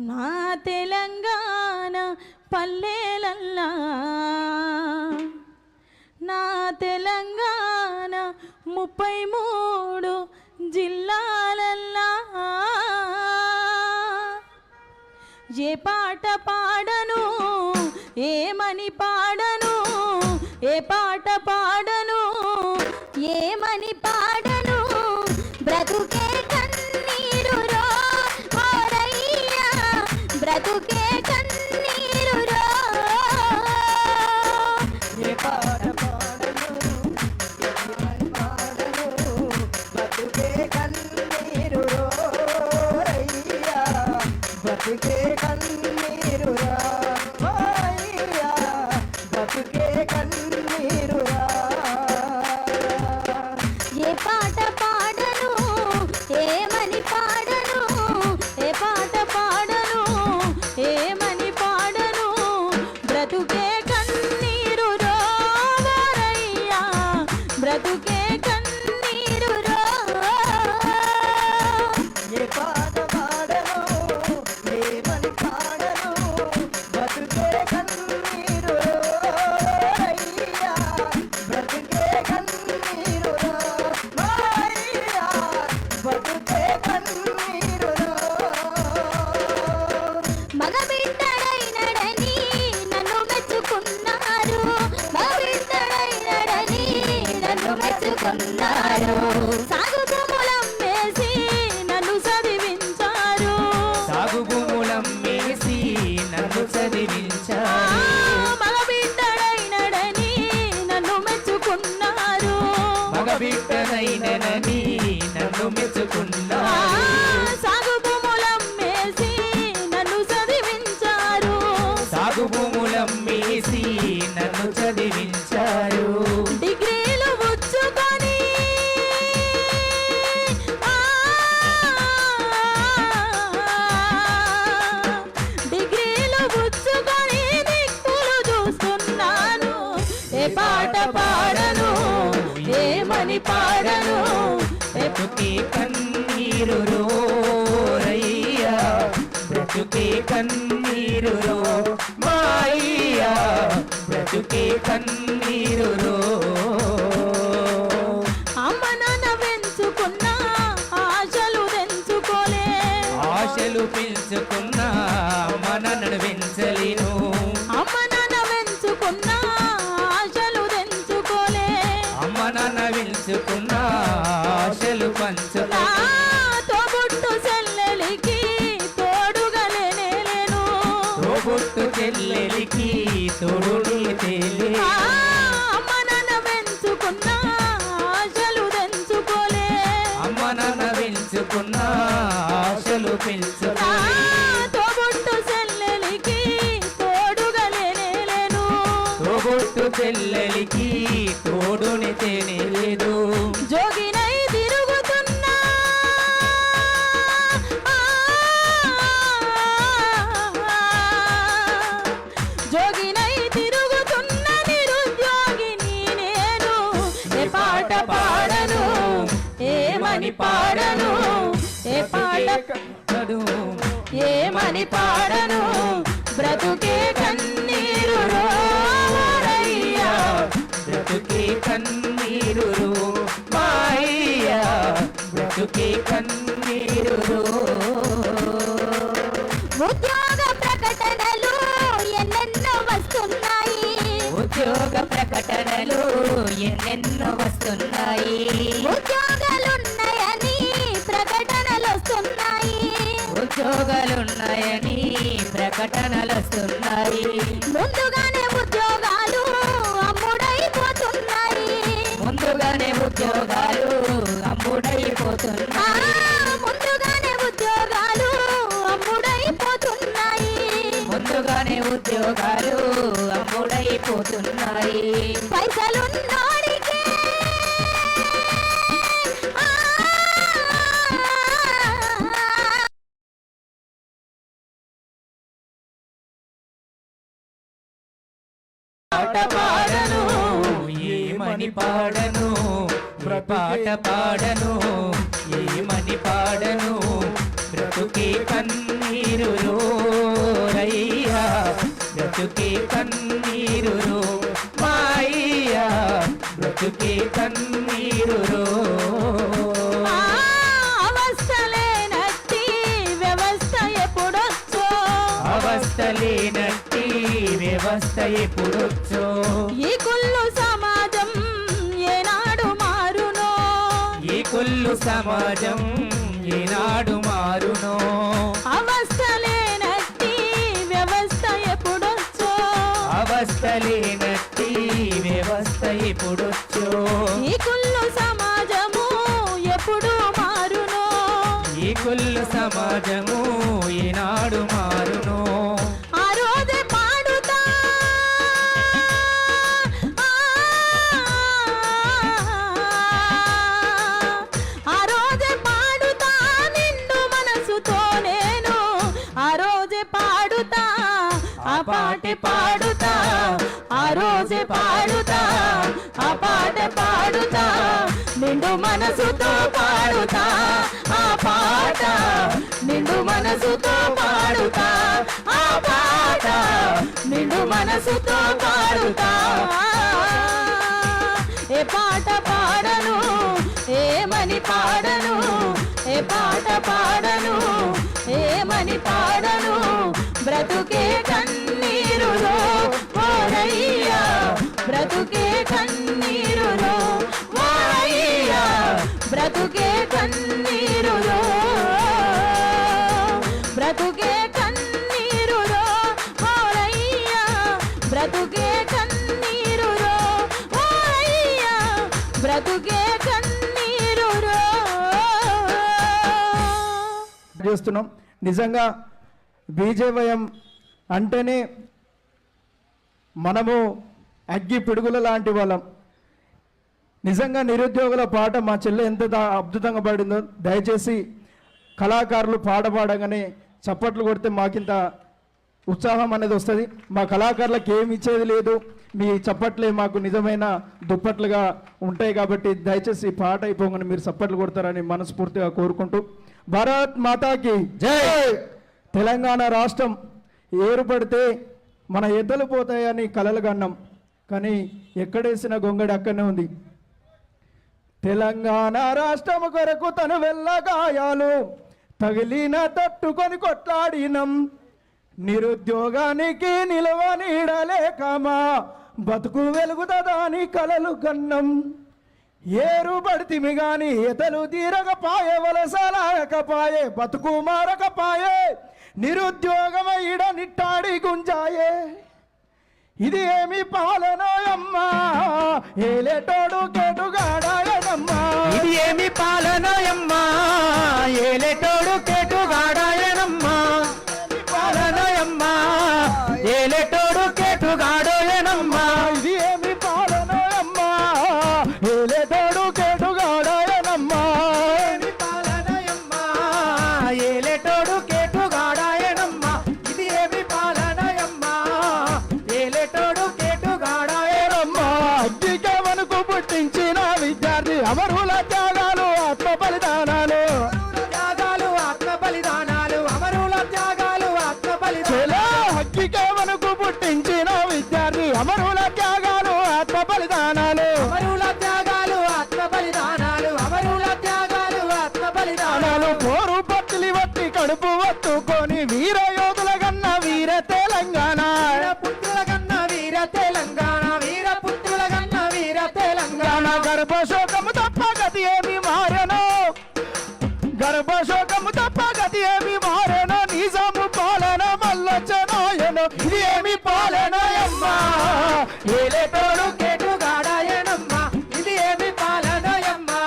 నా తెలంగాణ పల్లెలల్లా నా తెలంగాణ 33 జిల్లాలల్లా ఏ పాట పాడను ఏమని పాడను ఏ పాట పాడను ఏమని పాడను బ్రతుకే కన్నీరు రో ఓరయ్యా బ్రతుకే కన్నీరు రో ఏ పాట పాడను ఏమని పాడను బ్రతుకే కన్నీరు రో ఓరయ్యా బ్రతుకే కన్నీరు రా ఓరయ్యా బ్రతుకే కన్నీరు రా ఏ పాట పాడను ఏమని పాడను ఏ పాట పాడను ఏమని పాడను బ్రతుకే కన్నీరు రో ఓరయ్యా బ్రతుకే కన్నీరు రో ఏ పాట పాడను ఏమని పాడను బ్రతుకే కన్నీరు రా ఓరయ్యా బ్రతుకే కన్నీరు రా ఓరయ్యా బ్రతుకే కన్నీరు రా మగబిడ్డడైనడని నన్ను మెచ్చుకున్నారు మగబిడ్డడైనడని నన్ను మెచ్చుకున్నారు సాగు భూములం వేసి నన్ను చదివించారు సాగు భూములం వేసి నన్ను చదివించారు మగబిడ్డడైనడని నన్ను మెచ్చుకున్నారు మగబిడ్డనైనని నన్ను మెచ్చుకున్నారు సాగు భూములం వేసి నన్ను చదివించారు సాగు భూములం వేసి నన్ను చదివించారు డిగ్రీలు పుచ్చుకొని డిగ్రీలు పుచ్చుకొని దిక్కులు చూస్తున్నాను ఏ పాట పాడను ఏమని పాడను బ్రతుకే కన్నీరు రోరయ్యా బ్రతుకే కన్నీరు రో మాయ్యా బ్రతుకే కన్నీరు రో అమ్మ నాన్న పెంచుకున్న ఆశలు తెంచుకోలే ఆశలు పెంచుకున్నా మనను పెంచలేను అమ్మ నాన్న పెంచుకున్న ఆశలు తెంచుకోలే అమ్మ నాన్న పెంచుకున్నా ఆశలు పంచుకో తోబుట్టు చెల్లెలికి తోడుగా లేనేలేను తోబుట్టు చెల్లెలికి తోడు తేలే అమ్మ నాన్న పెంచుకున్న ఆశలు తెంచుకోలే అమ్మ నాన్న పెంచుకున్న ఆశలు పెంచుకో తోబుట్టు చెల్లెలికి తోడుగా లేనేలేను తోబుట్టు చెల్లెలికి తోడుని తేనేలేదు జోగినై తిరుగుతున్నా జోగినై తిరుగుతున్న నిరుద్యోగిని నేను ఏ పాట పాడను ఏమని పాడను ఏ పాట పాడను ఏమని పాడను బ్రతుకే కన్నీరు రో ఓరయ్యా బ్రతుకే కన్నీరు రో మాయ్యా బ్రతుకే కన్నీరు రో ఉద్యోగ ప్రకటనలు ఎన్నెన్నో వస్తున్నాయి ఉద్యోగ ప్రకటనలు ఎన్నెన్నో వస్తున్నాయి ఉద్యోగాలున్నాయని ప్రకటనలు వస్తున్నాయి ఉద్యోగాలున్నాయని ప్రకటనలు వస్తున్నాయి ముందుగానే ఉద్యోగాలు అమ్ముడైపోతున్నాయి ముందుగానే ఉద్యోగాలు అమ్ముడైపోతున్నాయి ముందుగానే ఉద్యోగాలు అమ్ముడైపోతున్నాయి ముందుగానే ఉద్యోగాలు అమ్ముడైపోతున్నాయి పైసలున్నోడికే పాట పాడను ఏమని పాడను పాట పాడను ఏమని పాడను బ్రతుకే కన్నీరులో వ్యవస్థ ఎప్పుడొచ్చో ఈ కుళ్ళు సమాజం ఏనాడు మారునో ఈ కుళ్ళు సమాజం ఈనాడు మారునో అవస్థ లేనట్టి వ్యవస్థ ఎప్పుడొచ్చో అవస్థ లేనట్టి వ్యవస్థ ఎప్పుడొచ్చో ఈ కుళ్ళు సమాజము ఎప్పుడు మారునో ఈ కుళ్ళు సమాజము ఈనాడు మారునో ఆ రోజే పాడుతా ఆ రోజే పాడుతా నిండు మనసుతో నేను ఆ రోజే పాడుతా ఆ పాటే పాడుతా ఆ రోజే పాడుతా ఆ పాట పాడుతా నిండు మనసుతో పాడుతా ఆ పాట నిండు మనసుతో పాడుతా ఆ పాట నిండు మనసుతో పాడుతా ఏ పాట పాడను ఏమని పాడను ఏ పాట పాడను ఏమని పాడను బ్రతుకే కన్నీరులో ఓరయ్యా బ్రతుకే కన్నీరులో ఓరయ్యా బ్రతుకే కన్నీరులో బ్రతుకే కన్నీరులో ఓరయ్యా బ్రతుకే కన్నీరులో ఓరయ్యా బ్రతుకే కన్నీరులో చేస్తున్నాం. నిజంగా బీజేవయం అంటేనే మనము అగ్గి పిడుగుల లాంటి వాళ్ళం. నిజంగా నిరుద్యోగుల పాట మా చెల్లె ఎంత అద్భుతంగా పాడిందో. దయచేసి కళాకారులు పాట పాడగానే చప్పట్లు కొడితే మాకింత ఉత్సాహం అనేది వస్తుంది. మా కళాకారులకు ఏమి ఇచ్చేది లేదు, మీ చప్పట్లే మాకు నిజమైన దుప్పట్లుగా ఉంటాయి. కాబట్టి దయచేసి ఈ పాట అయిపోగానే మీరు చప్పట్లు కొడతారని మనస్ఫూర్తిగా కోరుకుంటూ, భారత్ మాతాకి జై. తెలంగాణ రాష్ట్రం ఏర్పడితే మన ఎద్దలు పోతాయని కలలు కన్నాం, కానీ ఎక్కడేసిన గొంగడి అక్కడనే ఉంది. తెలంగాణ రాష్ట్రం కొరకు తను వెళ్ళగాయాలు తగిలిన తట్టుకొని కొట్లాడినం. నిరుద్యోగానికి నిలవ నీడలేకమా బతుకు వెలుగుతదాని కలలు కన్నం. ఏరు పడితిమి గాని ఎతలు తీరకపాయే వలసలాయకపాయే బతుకు మారకపాయే నిరుద్యోగమయ్యిడ నిట్టాడి గుంజాయే. ఇది ఏమి పాలనోయమ్మా ఏలేటోడు కేటుగాడాయనమ్మా. ఇది ఏమి పాలనయమ్మా ఏలేటోడు కేటుగాడాయనమ్మా. పాలనయమ్మా ఏలేటోడు కేటుగాడాయనమ్మా. ఇది ఏమి పాలనోయమ్మా ఏలేటోడు కేటుగాడాయనమ్మా. పాలనయమ్మా ఏలేటోడు కేటుగాడాయనమ్మా. ఇది ఏమి పాలనయమ్మా ఏలేటోడు కేటుగాడాయనమ్మా. అగ్గిగా వణుకు పుట్టించిన విద్యార్థి అమరుల త్యాగాలు ఆత్మ బలిదానాలు. త్యాగాలు ఆత్మ బలిదానాలు అమరుల త్యాగాలు ఆత్మ బలిదానాలు. అగ్గిగా వణుకు పుట్టించిన విద్యార్థి అమరుల త్యాగాలు ఆత్మ బలిదానాలు. అమరుల త్యాగాలు ఆత్మ బలిదానాలు అమరుల త్యాగాలు ఆత్మ బలిదానాలు. పోరు పత్తులి వట్టి కడుపు వత్తుకొని వీర యోధుల గన్న వీర తెలంగాణ. పుత్రుల కన్నా వీర తెలంగాణ వీర పుత్రుల కన్నా వీర తెలంగాణ. గర్భశోకము తప్ప గతి ఏమి మారెను గర్భశోకము తప్ప గతి ఏమి మారెను. నిజాము పాలన మల్లొచ్చనాయను. ఇది ఏమి పాలనయమ్మా ఏలేటోడు కేటుగాడాయనమ్మా. ఇది ఏమి పాలనయమ్మా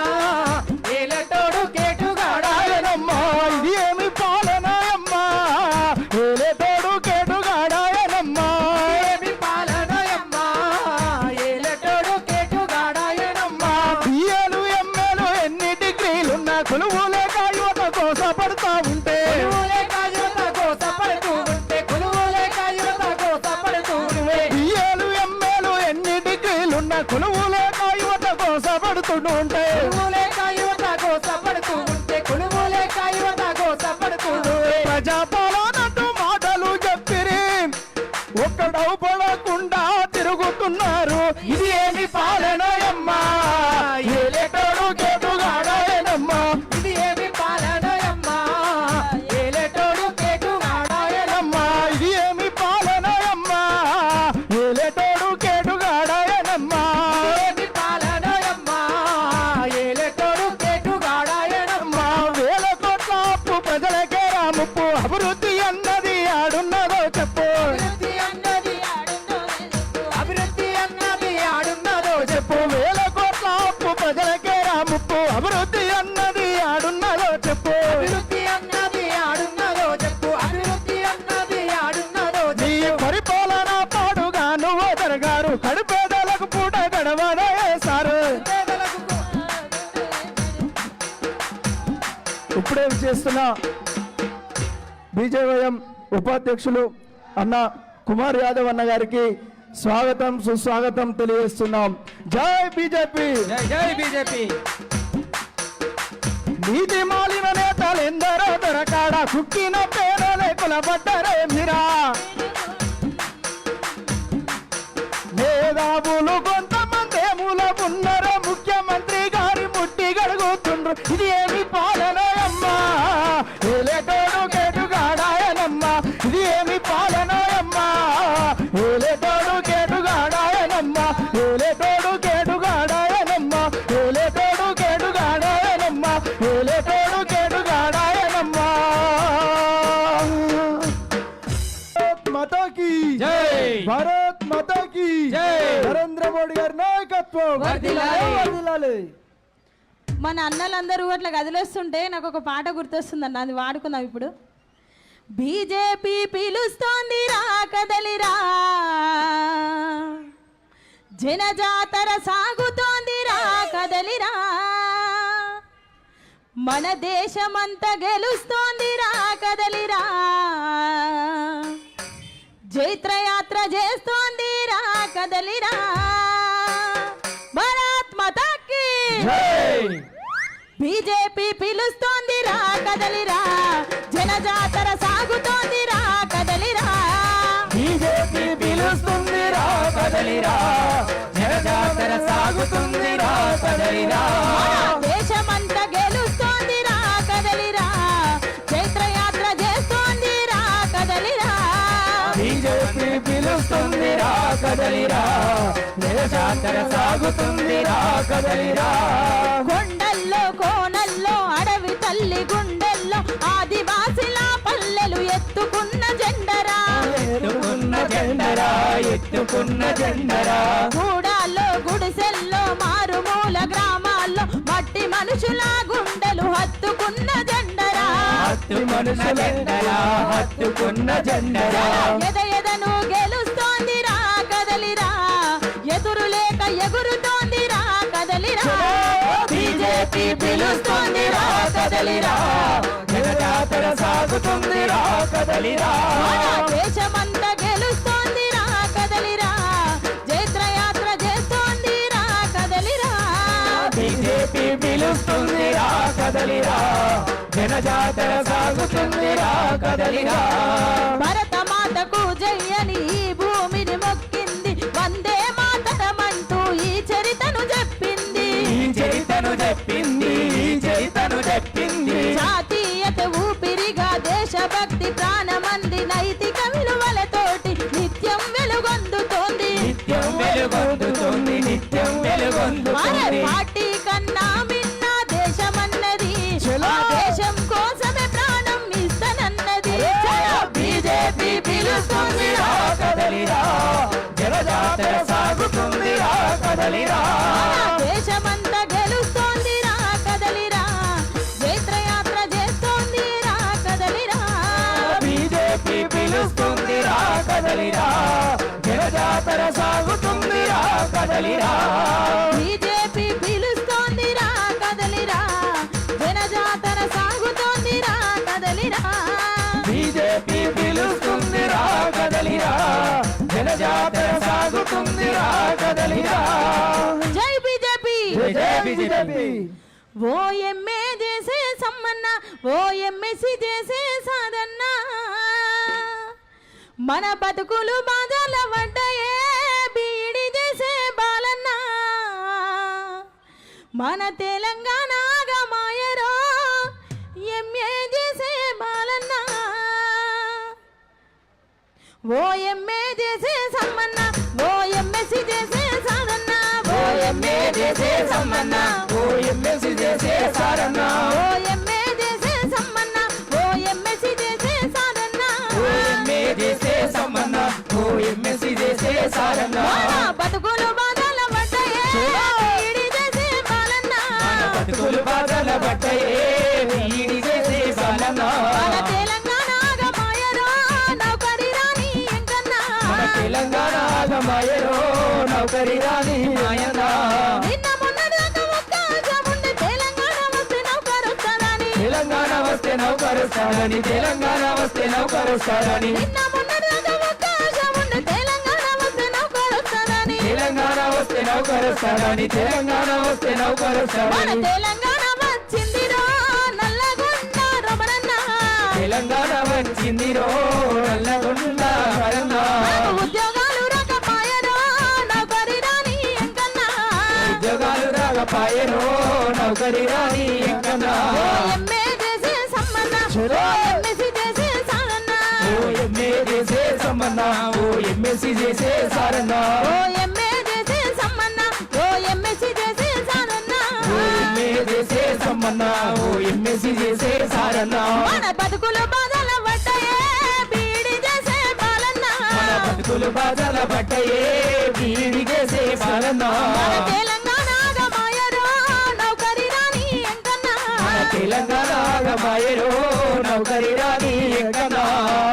ఏలేటోడు కేటుగాడాయనమ్మా. ఇది ఏమి పాలనయమ్మా ఏలేటోడు కేటుగాడాయనమ్మా. ఏమి పాలనయమ్మా ఏలేటోడు కేటుగాడాయనమ్మా. బిఏలు ఎంఏలు ఎన్ని డిగ్రీలున్నా కొలువు లేక యువత కోసపడతా ఉంటే కొలువులేక యువత కోసపడుతూ ఉంటే కొలువులేక యువత కోసపడుతూ ఉంటే. బిఏలు ఎంఏలు ఎన్ని డిగ్రీలున్నా కొలువు లేక యువత కోసపడుతుంటే కొలువులేక యువత కోసపడుతూ ఉంటే కొలువులేక యువత కోసపడుతూ ఉంటే. ప్రజాపాలనంటూ మాటలు చెప్పిరి ఒక్కడవు పడకుండా తిరుగుతున్నారు. ఇది ఏమి పాలనయమ్మా ఏలేటోడు కేటుగాడాయనమ్మా. ఇది ఏమి పాలనయమ్మా ఏలేటోడు కేటుగాడాయనమ్మా. ఇది ఏమి పాలనయమ్మా చెప్పు అభివృద్ధి అన్నది ఆడున్నదో చెప్పు అభివృద్ధి అన్నది ఆడున్నదో నీ పరిపాలన పాడుగా నువ్వు దరగారు కడుపేదలకు పూట గడవనే సారు ఇప్పుడే చేస్తున్న బీజేవైఎం ఉపాధ్యక్షులు అన్న కుమార్ యాదవ్ అన్న గారికి స్వాగతం సుస్వాగతం తెలియజేస్తున్నాం. జై బీజేపీ, జై బీజేపీ. నీతి మాలిన నేతలు ఎందరో దొరకాడ కుక్కిన పేదలే కులబడ్డరే మీరా మేధావులు కొంతమంది మూల ఉన్నారో ముఖ్యమంత్రి గారి ముట్టి గడుగుతుండ్రు. ఇది ఏమి పాలనయమ్మా ఏలేటోడు కేటుగాడాయనమ్మా ఇది ఏమి పాలనయమ్మా ఏలేటోడు కేటుగాడాయనమ్మా ఏలేటోడు కేటుగాడాయనమ్మా ఏలేటోడు కేటుగాడాయనమ్మా ఏలేటోడు కేటుగాడాయనమ్మా. భారత్ మాతా కీ జై. భారత్ మాతా కీ జై. నరేంద్ర మోడీ గారి నాయకత్వం వర్ధిల్లాలి. వర్ధిల్లాలి. మన అన్నలందరూ అట్లా గదిలేస్తుంటే నాకు ఒక పాట గుర్తొస్తుందన్న, అది వాడుకుందాం ఇప్పుడు. బీజేపీ పిలుస్తోంది రా కదలిరా జనజాతర సాగుతోంది రా కదలిరా మన దేశమంతా గెలుస్తోంది రా కదలిరా జైత్రయాత్ర చేస్తోంది రా కదలిరా భారత్ మాతా కీ బీజేపీ పిలుస్తోంది రా కదలిరా జనజాతర సాగుతోంది రా కదలిరా బీజేపీ పిలుస్తుంది రా కదలిరా జనజాతర సాగుతుంది రా కదలిరా దేశమంతా గెలుస్తోంది రా కదలిరా చైత్రయాత్ర చేస్తోంది రా కదలిరా బీజేపీ పిలుస్తుంది రా కదలిరా జనజాతర సాగుతుంది రా కదలిరా కొండల్లో కోనల్లో అడవి తల్లి గుండెల్లో ఆదివాసిల పల్లెలు ఎత్తుకున్న జెండరా ఎత్తుకున్న జెండరా ఎత్తుకున్న జెండరా గూడాల్లో గుడిసెల్లో మారుమూల గ్రామాల్లో మట్టి మనుషుల గుండెలు హత్తుకున్న జెండరా హత్తు మనుషుల జెండరా హత్తుకున్న జెండరా ఎద ఎదను గెలుస్తోంది రా కదలిరా ఎదురు లేక ఎగురుతోంది రా కదలిరా బీజేపీ పిలుస్తుంది రా కదలిరా జనజాతర సాగుతుంది రా కదలిరా మన దేశమంతా గెలుస్తోంది రా కదలిరా జైత్రయాత్ర చేస్తోంది రా కదలిరా బీజేపీ పిలుస్తుంది రా కదలిరా జనజాతర సాగుతుంది రా కదలిరా భరత మాతకు జయ్యని ఈ భూమిని మొక్కింది వందే మాతరమంటూ ఈ చరితను చెప్పింది ఈ చరితను చెప్పింది ఈ చరితను చెప్పింది జాతీయత ఊపిరిగా దేశభక్తి ప్రాణమంది నైతిక విలువలతోటి నిత్యం వెలుగొందుతోంది నిత్యం వెలుగొందుతుంది నిత్యం వెలుగొందుతుంది పార్టీ కన్నా మిన్న దేశమన్నది ఆ దేశం కోసమే ప్రాణం ఇస్తానన్నది బీజేపీ పిలుస్తుంది రా కదలిరా జనజాతర సాగుతుంది రా కదలిరా దేశమంతా గెలుస్తోంది రా కదలిరా జైత్రయాత్ర చేస్తోంది రా కదలిరా బీజేపీ పిలుస్తుంది రా కదలిరా జనజాతర సాగుతుంది రా కదలిరా బీజేపీ పిలుస్తోంది రా కదలిరా జనజాతర సాగుతోంది రా కదలిరా బీజేపీ పిలుస్తుంది రా కదలిరా జనజాతర సాగుతుంది రా కదలిరా జై బీజేపీ జై బీజేపీ ఓ ఎంఏ చేసే సమ్మన్న ఓ ఎంఎస్సి చేసే సాధన్న మన బతుకులు బాధల పడ్డాయే బీడి చేసే బాలన్న మన తెలంగాణ ఆగమాయరో ఎంఏ చేసే బాలన్న ఓ ఎంఏ చేసే సమ్మన్న ఓ ఎంఎస్సి చేసే సాధన్న ఓ ఎంఏ చేసే సమ్మన్న ఓ ఎంఎస్సి చేసే సారన్న ఓ ఎంఏ చేసే సమ్మన్న ఓ ఎంఎస్సి చేసే సాధన్న ఓ ఎంఏ చేసే సమ్మన్న ఓ ఎంఎస్సి చేసే సారన్న మన బతుకులు బాధల పడ్డాయే బీడి చేసే బాలన్న బతుకులు బాధల పడ్డాయే వీడి మాయన్నా మన తెలంగాణ ఆగమాయరో నౌకరి రాని ఎంకన్నా మన తెలంగాణ ఆగమాయరో నౌకరి రాని మాయన్నా నిన్న మొన్నటిదాకా ఒక్క ఉండే తెలంగాణ వస్తే నౌకరొస్తారని తెలంగాణ వస్తే నౌకరొస్తారని తెలంగాణ వస్తే నౌకరొస్తారని నిన్న మొన్నటిదాకా ఒక్క ఉండే తెలంగాణ వస్తే నౌకరొస్తారని తెలంగాణ వస్తే నౌకరొస్తారని తెలంగాణ వస్తే మన నౌకరొస్తారని తెలంగాణ వచ్చిందిరో నల్లగొండ రమణన్న తెలంగాణ వచ్చిందిరో నల్లగొండ రమణన్న మనకు ఉద్యోగాలు రాకపాయరో నౌకరి రాని ఎంకన్నా ఉద్యోగాలు రాగపాయరో నౌకరి రాని ఎంకన్నా ఓ ఎంఏ చేసే సమ్మన్న ఓ ఎంఎస్సి చేసే సారన్న ఓ ఎంఏ చేసే సమ్మన్నా ఓ ఎంఎస్సి చేసే సారన్నా ఓ ఎంఏ చేసే సమ్మన్న ఓ ఎంఎస్సి చేసే సారన్న ఓ ఎంఏ చేసే సమ్మన్నా ఓ ఎంఎస్సి చేసే సారన్నా మన బతుకులు బాధల పడ్డాయే బీడి చేసే బాలన్న మన బతుకులు బాధల పట్టయే బీడి చేసే పాలన్నా మన తెలంగాణ ఆగమాయరో నౌకరి రాని ఎంకన్నా మన తెలంగాణ ఆగమాయరో నౌకరి రాని ఎంకన్నా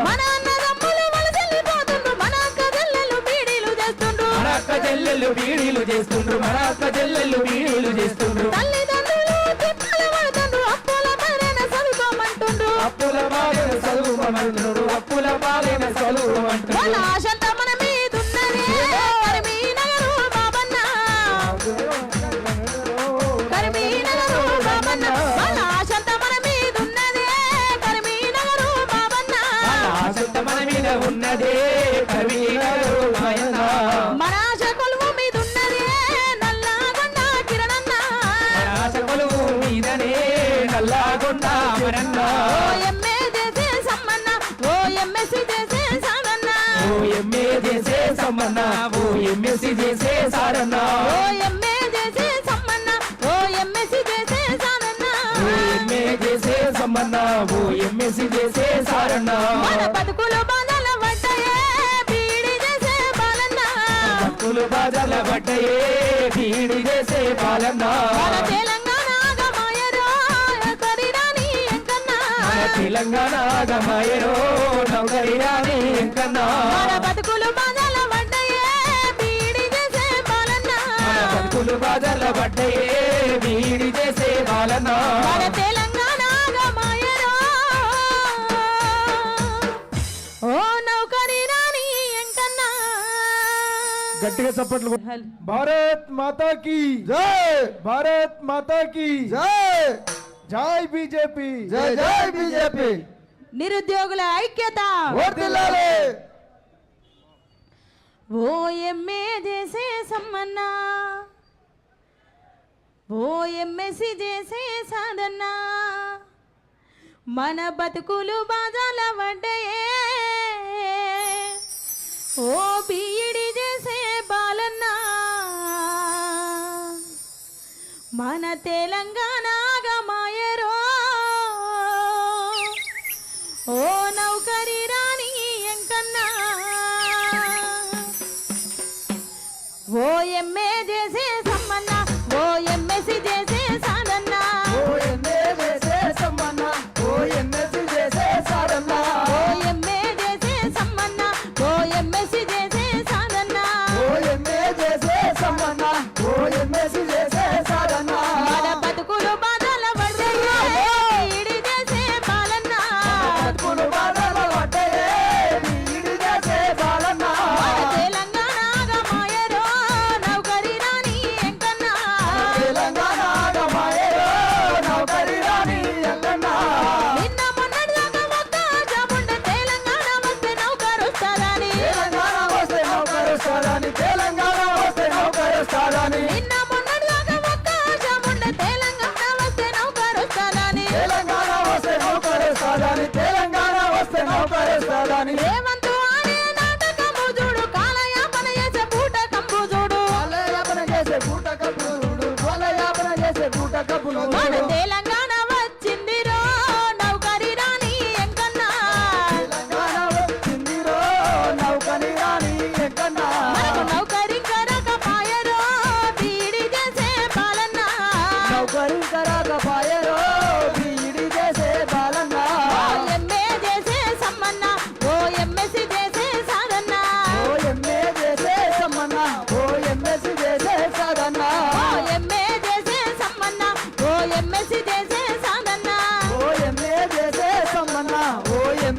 మన అన్నదమ్ములు వలసెళ్ళిపోతుండ్రు మన అక్క చెల్లెలు బీడీలు చేస్తుండ్రు మన అక్క చెల్లెళ్ళు బీడీలు చేస్తుండ్రు మన అక్క చెల్లెళ్ళు బీడీలు చేస్తుండ్రు తల్లిదండ్రులు తిప్పలు పడుతుండ్రు అప్పుల మరేన చదువుకోమంటుండ్రు అప్పుల బాలెన చదువుకోమంటున్నారు అప్పుల బాలెన వాళ్ళ చదువుకోమంటున్నారు ఆశంతా మన మీదున్నదే కరీంనగరు బాబన్న కరీంనగరు బాబన్న వాళ్ళ ఆశంతా మన మీదున్నదే కరీంనగరు బాబన్న వాళ్ళ ఆసక్త మన మీద ఉన్నదే కవిగారు మాయన్న మన ఆశ కొలువు మీదున్నదే నల్లగొండ కిరణన్న మన ఆశ కొలువు మీదనే నల్లాగొండ మరన్న ఓ ఎంఏ చేసే సమ్మన్న ఓ ఎంఎస్సి చేసే సారన్న ఓ ఎంఏ చేసే సమ్మన్న ఓ ఎంఎస్సి చేసే సారన్న ఓ ఎంఏ చేసే సమ్మన్న ఓ ఎంఎస్సి చేసే సారన్న ఓ ఎంఏ చేసే సమ్మన్న ఓ ఎంఎస్సి చేసే సారన్న మన బతుకులు బాధల పడ్డాయే బీడి చేసే బాలన్న బతుకులు బాధల పడ్డయే బీడి చేసే పాలన్న మన తెలంగాణ ఆగమాయరో నౌకరి రాని ఎంకన్నా మన తెలంగాణ ఆగమాయరో నౌకరి రాని ఎంకన్నా మన బతుకులు బాధల పడ్డాయే బీడి చేసే బాలన్న మన బతుకులు బాధల పడ్డయే బీడి చేసే పాలన్న మన తెలంగాణ ఆగమాయరో ఓ నౌకరి రాని ఎంకన్నా గట్టిగా చప్పట్లు కొట్టు. భారత్ మాతా కీ జై భారత్ మాతా కీ జై జై బీజేపీ జై జై బీజేపీ నిరుద్యోగుల ఐక్యత వర్ధిల్లాలి ఓ ఎంఏ చేసే సమ్మన్నా ఓ ఎంఎస్సి చేసే సాధన్నా మన బతుకులు బాజాల పడ్డాయే ఓ బీఈడి చేసే బాలన్నా మన తెలంగాణ ఆగమాయరో ఓ నౌకరి రాని ఎంకన్నా ఓ ఎంఏ చేసే సమ్మన్నా ఓ ఎంఎస్సి చేసే సాధన్నా ఓ ఎంఏ చేసే సమ్మన్న ఓ ఎంఎస్సి చేసే సారన్న ఓ ఎంఏ చేసే సమ్మన్నా ఓ ఎంఎస్సి చేసే సాధన్నా ఓ ఎంఏ చేసే సమ్మన్న ఓ ఎంఎస్సి చేసే సారన్న మన బతుకులు బాధల పడ్డాయే ఈడి చేసే బాలన్నా బతుకులు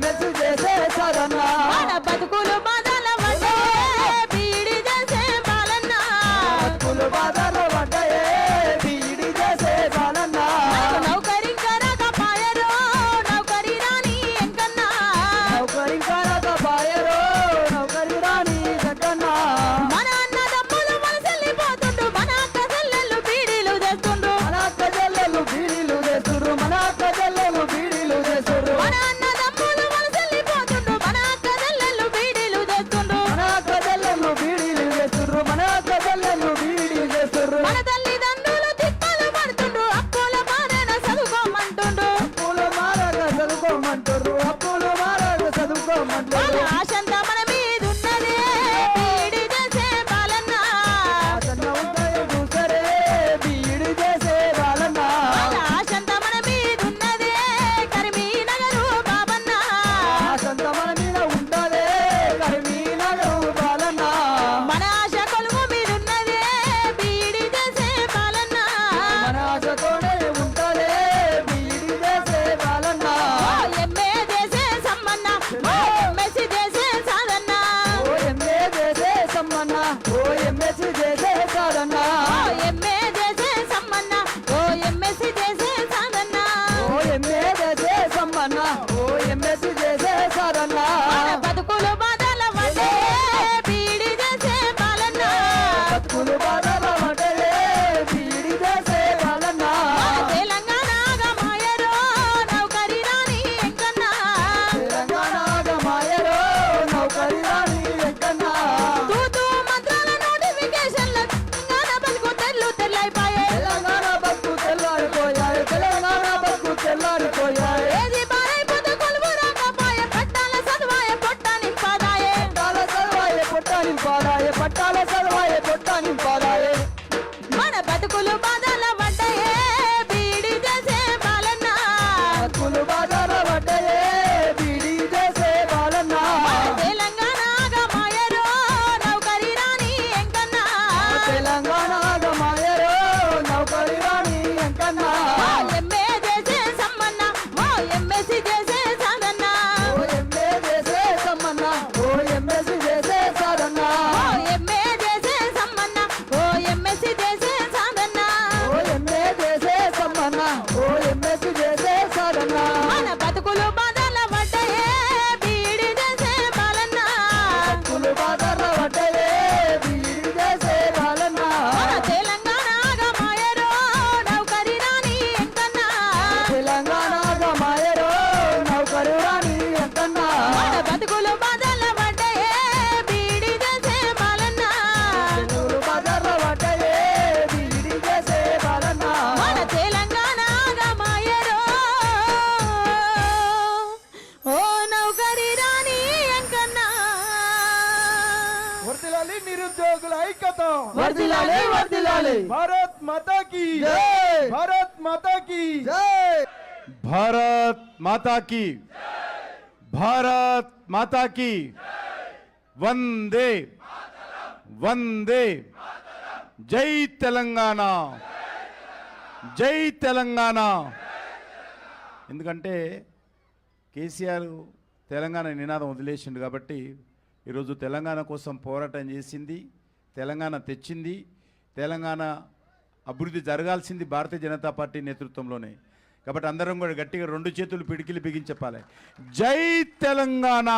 ఎమ్మెల్సీ చేసే సాధన మన బతుకులు బాధల వడ్డే బీడి చేసే బాలన్న బతుకులు బాధలు పడ్డాయే బీడి చేసే బాలన్న నౌకరి కరకపాయరో నౌకరి రాని ఎంకన్నా నౌకరి కారకపాయరో నౌకరి రాని జగన్న మన అన్నదమ్ములు వలసెళ్ళిపోతుండ్రు మన అక్క చెల్లెళ్ళు బీడీలు చేస్తుండ్రు మన అక్క చెల్లెలు బీడీలు చేస్తుర్రు మన అక్క చెల్లెలు బీడీలు చేస్తుర్రు మన అన్నదమ్ములు వలసెళ్ళిపోతుండ్రు మన అక్క చెల్లెళ్ళు బీడీలు చేస్తుండ్రు మన అక్క చెల్లెలు బీడీలు చేస్తుర్రు మన అక్క చెల్లెలు బీడీలు చేస్తుర్రు మన తల్లిదండ్రులు తిప్పలు పడుతుండ్రు అప్పుల బారేన చదువుకోమంటుండ్రు అప్పులు మారగా చదువుకోమంటుర్రు అప్పులు మారగా వాళ్ళ చదువుకోమంటుర్రు ఆశంతా మన మీద ఉన్నదే బీడి చేసే బాలన్న ఆసన్న ఉంటాయి చూసరే బీడి చేసే బాలన్న వాళ్ళ ఆశంతా మన మీద ఉన్నదే కరీంనగరు బాబన్న ఆసంత మన మీద ఉండదే కరీంనగర్ బాలన్న మన ఆశ కొలువు మీద ఉన్నదే బీడి చేసే బాలన్న మన ఆశతోనే ఉంటదే బీడి చేసే బాలన్న ఓ ఎంఏ చేసే సమ్మన్న ఓ ఎంఎస్సి చేసే సాధన్న ఓ ఎంఏ చేసే సమ్మన్న ఓ ఎంఎస్సి చేసే సాధన్న ఓ ఎంఏ చేసే సమ్మన్న ఓ ఎంఎస్సి చేసే సాధన్న ఓ ఎంఏ చేసే సమ్మన్న ఓ ఎంఎస్సి చేసే సాధన్న మన బతుకులు బాధల వడ్డే బీడి చేసే బాలన్న బతుకులు బాధల పడ్డదే బీడి చేసే బాలన్న మన తెలంగాణ ఆగమాయరో నౌకరి రాని ఎంకన్నా తెలంగాణ మాయరో నౌకరి రాని ఎక్కన్నా తూతూ మంత్రాల నోటిఫికేషన్ల తెలంగాణ బతుకు తెల్లైపాయే తెలంగాణ బతుకు తెల్లారిపోయాయి తెలంగాణ బతుకు తెల్లారిపోయాయి ఏది బారైపోతే కొలువు రాకపోయే పట్టాల చదువాయే పొట్ట నింపాదాయే పట్టాల చదవాయే పొట్ట నింపాదాయే పట్టాల చదవాయే పొట్ట నింపాదాయే మన బతుకులు బాధల పడ్డాయే బీడి చేసే బాలన్న బతుకులు బాధల పడ్డాయే బీడి చేసే బాలన్న మన తెలంగాణ ఆగమాయరో నౌకరి రాని ఎంకన్నా తెలంగాణ మాయరో నౌకరి రాని ఎంకన్నా ఓ ఎంఏ చేసే సమ్మన్న ఓ ఎంఎస్సి చేసే సాధన్న ఓ ఎంఏ చేసే సమ్మన్న ఓ ఎంఎస్సి చేసే సాధన్న ఓ ఎంఏ చేసే సమ్మన్న ఓ ఎంఎస్సి చేసే సాధన్న ఓ ఎంఏ చేసే సమ్మన్న ఓ ఎంఎస్సి చేసే సాధన్న మన బతుకులు బాధల పడ్డాయే బీడి చేసే బాలన్న బతుకులు బాధల పడ్డాయే బీడి చేసే బాలన్న మన తెలంగాణ ఆగమాయరో నౌకరి రాని ఎంకన్నా తెలంగాణ మాయరో నౌకరు రాని ఎంకన్నా మన బతుకులు బాధల పడ్డాయే బీడి చేసే బాలన్న చెన్నూరు బాధల పడ్డాయే బీడి చేసే బాలన్న మన తెలంగాణ ఆగమాయరో ఓ నౌకరి రాని ఎంకన్నా వర్ధిల్లాలి నిరుద్యోగుల ఐక్యత వర్ధిల్లాలి వర్ధిల్లాలి భారత్ మాతా కీ జై భారత్ మాతా కీ జై भारत माता की भारत माता की वंदे वंदे जय तेलंगाना జై తెలంగాణ. ఎందుకంటే కేసీఆర్ తెలంగాణ నినాదం వదిలేసిండు కాబట్టి ఈరోజు తెలంగాణ కోసం పోరాటం చేసింది, తెలంగాణ తెచ్చింది, తెలంగాణ అభివృద్ధి జరగాల్సింది భారతీయ జనతా పార్టీ నేతృత్వంలోనే. కాబట్టి అందరం కూడా గట్టిగా రెండు చేతులు పిడికిలి బిగించపాలి. జై తెలంగాణ,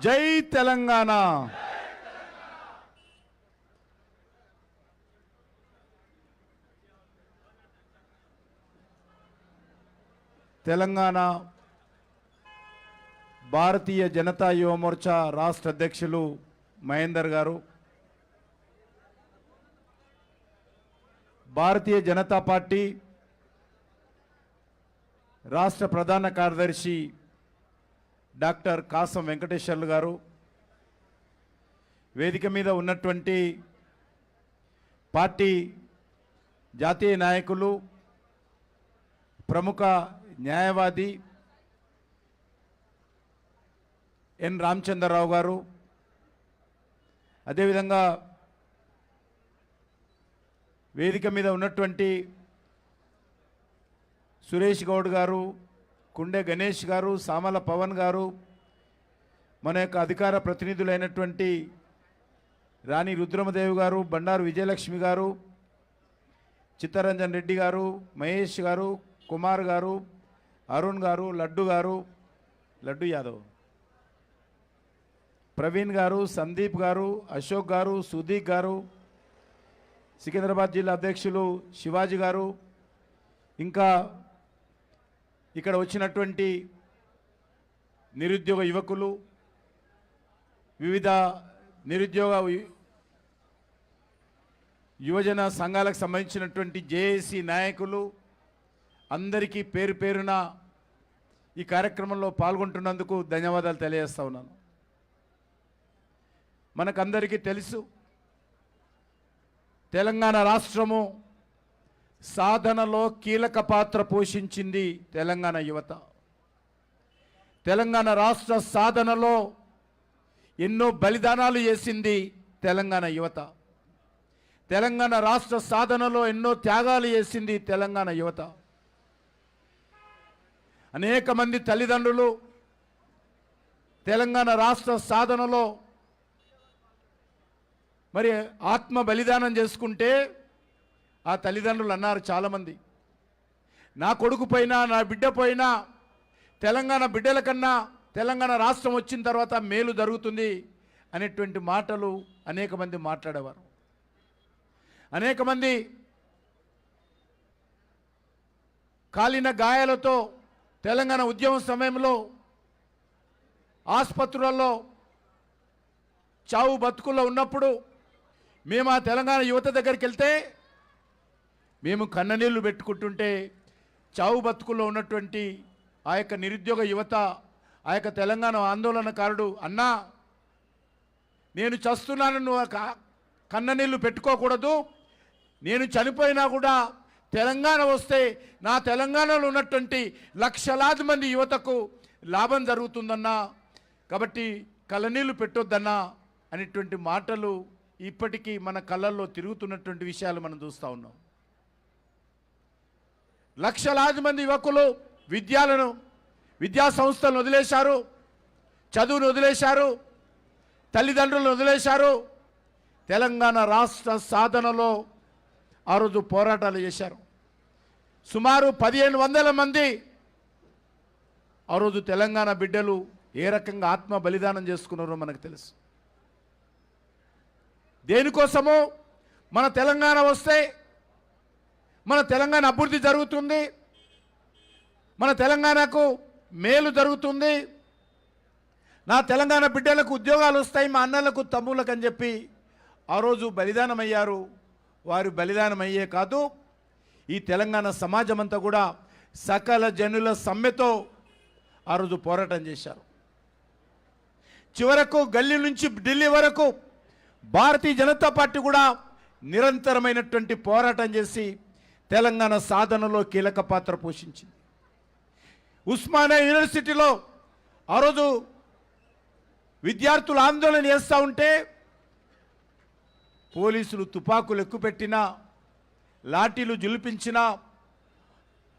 జై తెలంగాణ. తెలంగాణ భారతీయ జనతా యువ మోర్చా రాష్ట్ర అధ్యక్షులు మహేందర్ గారు, భారతీయ జనతా పార్టీ రాష్ట్ర ప్రధాన కార్యదర్శి డాక్టర్ కాసం వెంకటేశ్వర్లు గారు, వేదిక మీద ఉన్నటువంటి పార్టీ జాతీయ నాయకులు, ప్రముఖ న్యాయవాది ఎన్ రామచంద్రరావు గారు, అదేవిధంగా వేదిక మీద ఉన్నటువంటి సురేష్ గౌడ్ గారు, కుండే గణేష్ గారు, సామల పవన్ గారు, మన యొక్క అధికార ప్రతినిధులైనటువంటి రాణి రుద్రమదేవి గారు, బండారు విజయలక్ష్మి గారు, చిత్తరంజన్ రెడ్డి గారు, మహేష్ గారు, కుమార్ గారు, అరుణ్ గారు, లడ్డు యాదవ్, ప్రవీణ్ గారు, సందీప్ గారు, అశోక్ గారు, సుదీక్ గారు, సికింద్రాబాద్ జిల్లా అధ్యక్షులు శివాజీ గారు, ఇంకా ఇక్కడ వచ్చినటువంటి నిరుద్యోగ యువకులు, వివిధ నిరుద్యోగ యువజన సంఘాలకు సంబంధించినటువంటి జేఏసీ నాయకులు అందరికీ పేరు పేరున ఈ కార్యక్రమంలో పాల్గొంటున్నందుకు ధన్యవాదాలు తెలియజేస్తా ఉన్నాను. మనకందరికీ తెలుసు, తెలంగాణ రాష్ట్రము సాధనలో కీలక పాత్ర పోషించింది తెలంగాణ యువత. తెలంగాణ రాష్ట్ర సాధనలో ఎన్నో బలిదానాలు చేసింది తెలంగాణ యువత. తెలంగాణ రాష్ట్ర సాధనలో ఎన్నో త్యాగాలు చేసింది తెలంగాణ యువత. అనేక మంది తల్లిదండ్రులు తెలంగాణ రాష్ట్ర సాధనలో మరి ఆత్మ బలిదానం చేసుకుంటే ఆ తల్లిదండ్రులు అన్నారు చాలామంది, నా కొడుకు పోయినా నా బిడ్డ పోయినా తెలంగాణ బిడ్డల కన్నా తెలంగాణ రాష్ట్రం వచ్చిన తర్వాత మేలు జరుగుతుంది అనేటువంటి మాటలు అనేక మంది మాట్లాడేవారు. అనేక మంది కాలిన గాయాలతో తెలంగాణ ఉద్యమం సమయంలో ఆసుపత్రులలో చావు బతుకుల్లో ఉన్నప్పుడు మేము ఆ తెలంగాణ యువత దగ్గరికి వెళ్తే మేము కన్ననీళ్లు పెట్టుకుంటుంటే చావు బతుకుల్లో ఉన్నటువంటి ఆ యొక్క నిరుద్యోగ యువత, ఆ యొక్క తెలంగాణ ఆందోళనకారుడు, అన్నా నేను చస్తున్నాను, నువ్వు కన్ననీళ్లు పెట్టుకోకూడదు, నేను చనిపోయినా కూడా తెలంగాణ వస్తే నా తెలంగాణలో ఉన్నటువంటి లక్షలాది మంది యువతకు లాభం జరుగుతుందన్నా, కాబట్టి కళ్ళనీళ్ళు పెట్టొద్దన్నా అనేటువంటి మాటలు ఇప్పటికీ మన కళ్ళల్లో తిరుగుతున్నటువంటి విషయాలు మనం చూస్తూ ఉన్నాం. లక్షలాది మంది యువకులు విద్యా సంస్థలను వదిలేశారు, చదువును వదిలేశారు, తల్లిదండ్రులను వదిలేశారు. తెలంగాణ రాష్ట్ర సాధనలో ఆ రోజు పోరాటాలు చేశారు. సుమారు 1500 మంది ఆ రోజు తెలంగాణ బిడ్డలు ఏ రకంగా ఆత్మ బలిదానం చేసుకున్నారో మనకు తెలుసు. దేనికోసమో మన తెలంగాణ వస్తే మన తెలంగాణ అభివృద్ధి జరుగుతుంది, మన తెలంగాణకు మేలు జరుగుతుంది, నా తెలంగాణ బిడ్డలకు ఉద్యోగాలు వస్తాయి, మా అన్నలకు తమ్ముళ్ళకు అని చెప్పి ఆ రోజు బలిదానం అయ్యారు. వారు బలిదానం అయ్యే కాదు, ఈ తెలంగాణ సమాజం అంతా కూడా సకల జనుల సమ్మెతో ఆ రోజు పోరాటం చేశారు. చివరకు గల్లీ నుంచి ఢిల్లీ వరకు భారతీయ జనతా పార్టీ కూడా నిరంతరమైనటువంటి పోరాటం చేసి తెలంగాణ సాధనలో కీలక పాత్ర పోషించింది. ఉస్మానియా యూనివర్సిటీలో ఆ రోజు విద్యార్థులు ఆందోళన చేస్తూ ఉంటే పోలీసులు తుపాకులు ఎక్కుపెట్టినా, లాఠీలు జులిపించినా,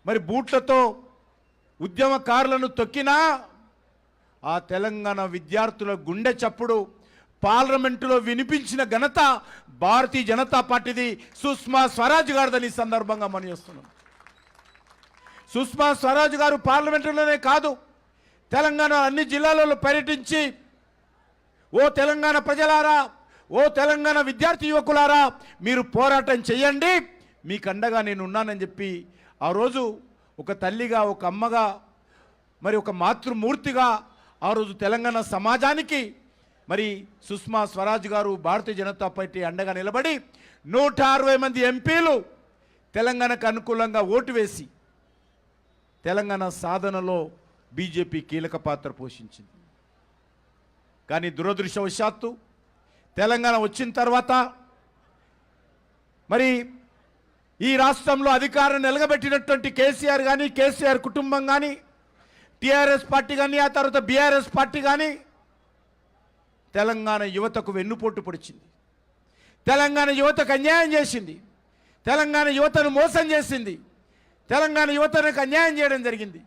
మరి బూట్లతో ఉద్యమకారులను తొక్కినా ఆ తెలంగాణ విద్యార్థుల గుండె చప్పుడు పార్లమెంటులో వినిపించిన ఘనత భారతీయ జనతా పార్టీది, సుష్మా స్వరాజ్ గారిదని సందర్భంగా మనం చేస్తున్నాం. సుష్మా స్వరాజ్ గారు పార్లమెంటులోనే కాదు, తెలంగాణ అన్ని జిల్లాలలో పర్యటించి, ఓ తెలంగాణ ప్రజలారా, ఓ తెలంగాణ విద్యార్థి యువకులారా, మీరు పోరాటం చేయండి, మీకు అండగా నేను ఉన్నానని చెప్పి ఆ రోజు ఒక తల్లిగా, ఒక అమ్మగా, మరి ఒక మాతృమూర్తిగా ఆ రోజు తెలంగాణ సమాజానికి మరి సుష్మా స్వరాజ్ గారు భారతీయ జనతా పార్టీ అండగా నిలబడి 160 మంది ఎంపీలు తెలంగాణకు అనుకూలంగా ఓటు వేసి తెలంగాణ సాధనలో బీజేపీ కీలక పాత్ర పోషించింది. కానీ దురదృష్టవశాత్తు తెలంగాణ వచ్చిన తర్వాత మరి ఈ రాష్ట్రంలో అధికారం నిలగబెట్టినటువంటి కేసీఆర్ కానీ, కేసీఆర్ కుటుంబం కానీ, టీఆర్ఎస్ పార్టీ కానీ, ఆ తర్వాత బీఆర్ఎస్ పార్టీ కానీ తెలంగాణ యువతకు వెన్నుపోటు పొడిచింది, తెలంగాణ యువతకు అన్యాయం చేసింది, తెలంగాణ యువతను మోసం చేసింది, తెలంగాణ యువతకు అన్యాయం చేయడం జరిగింది.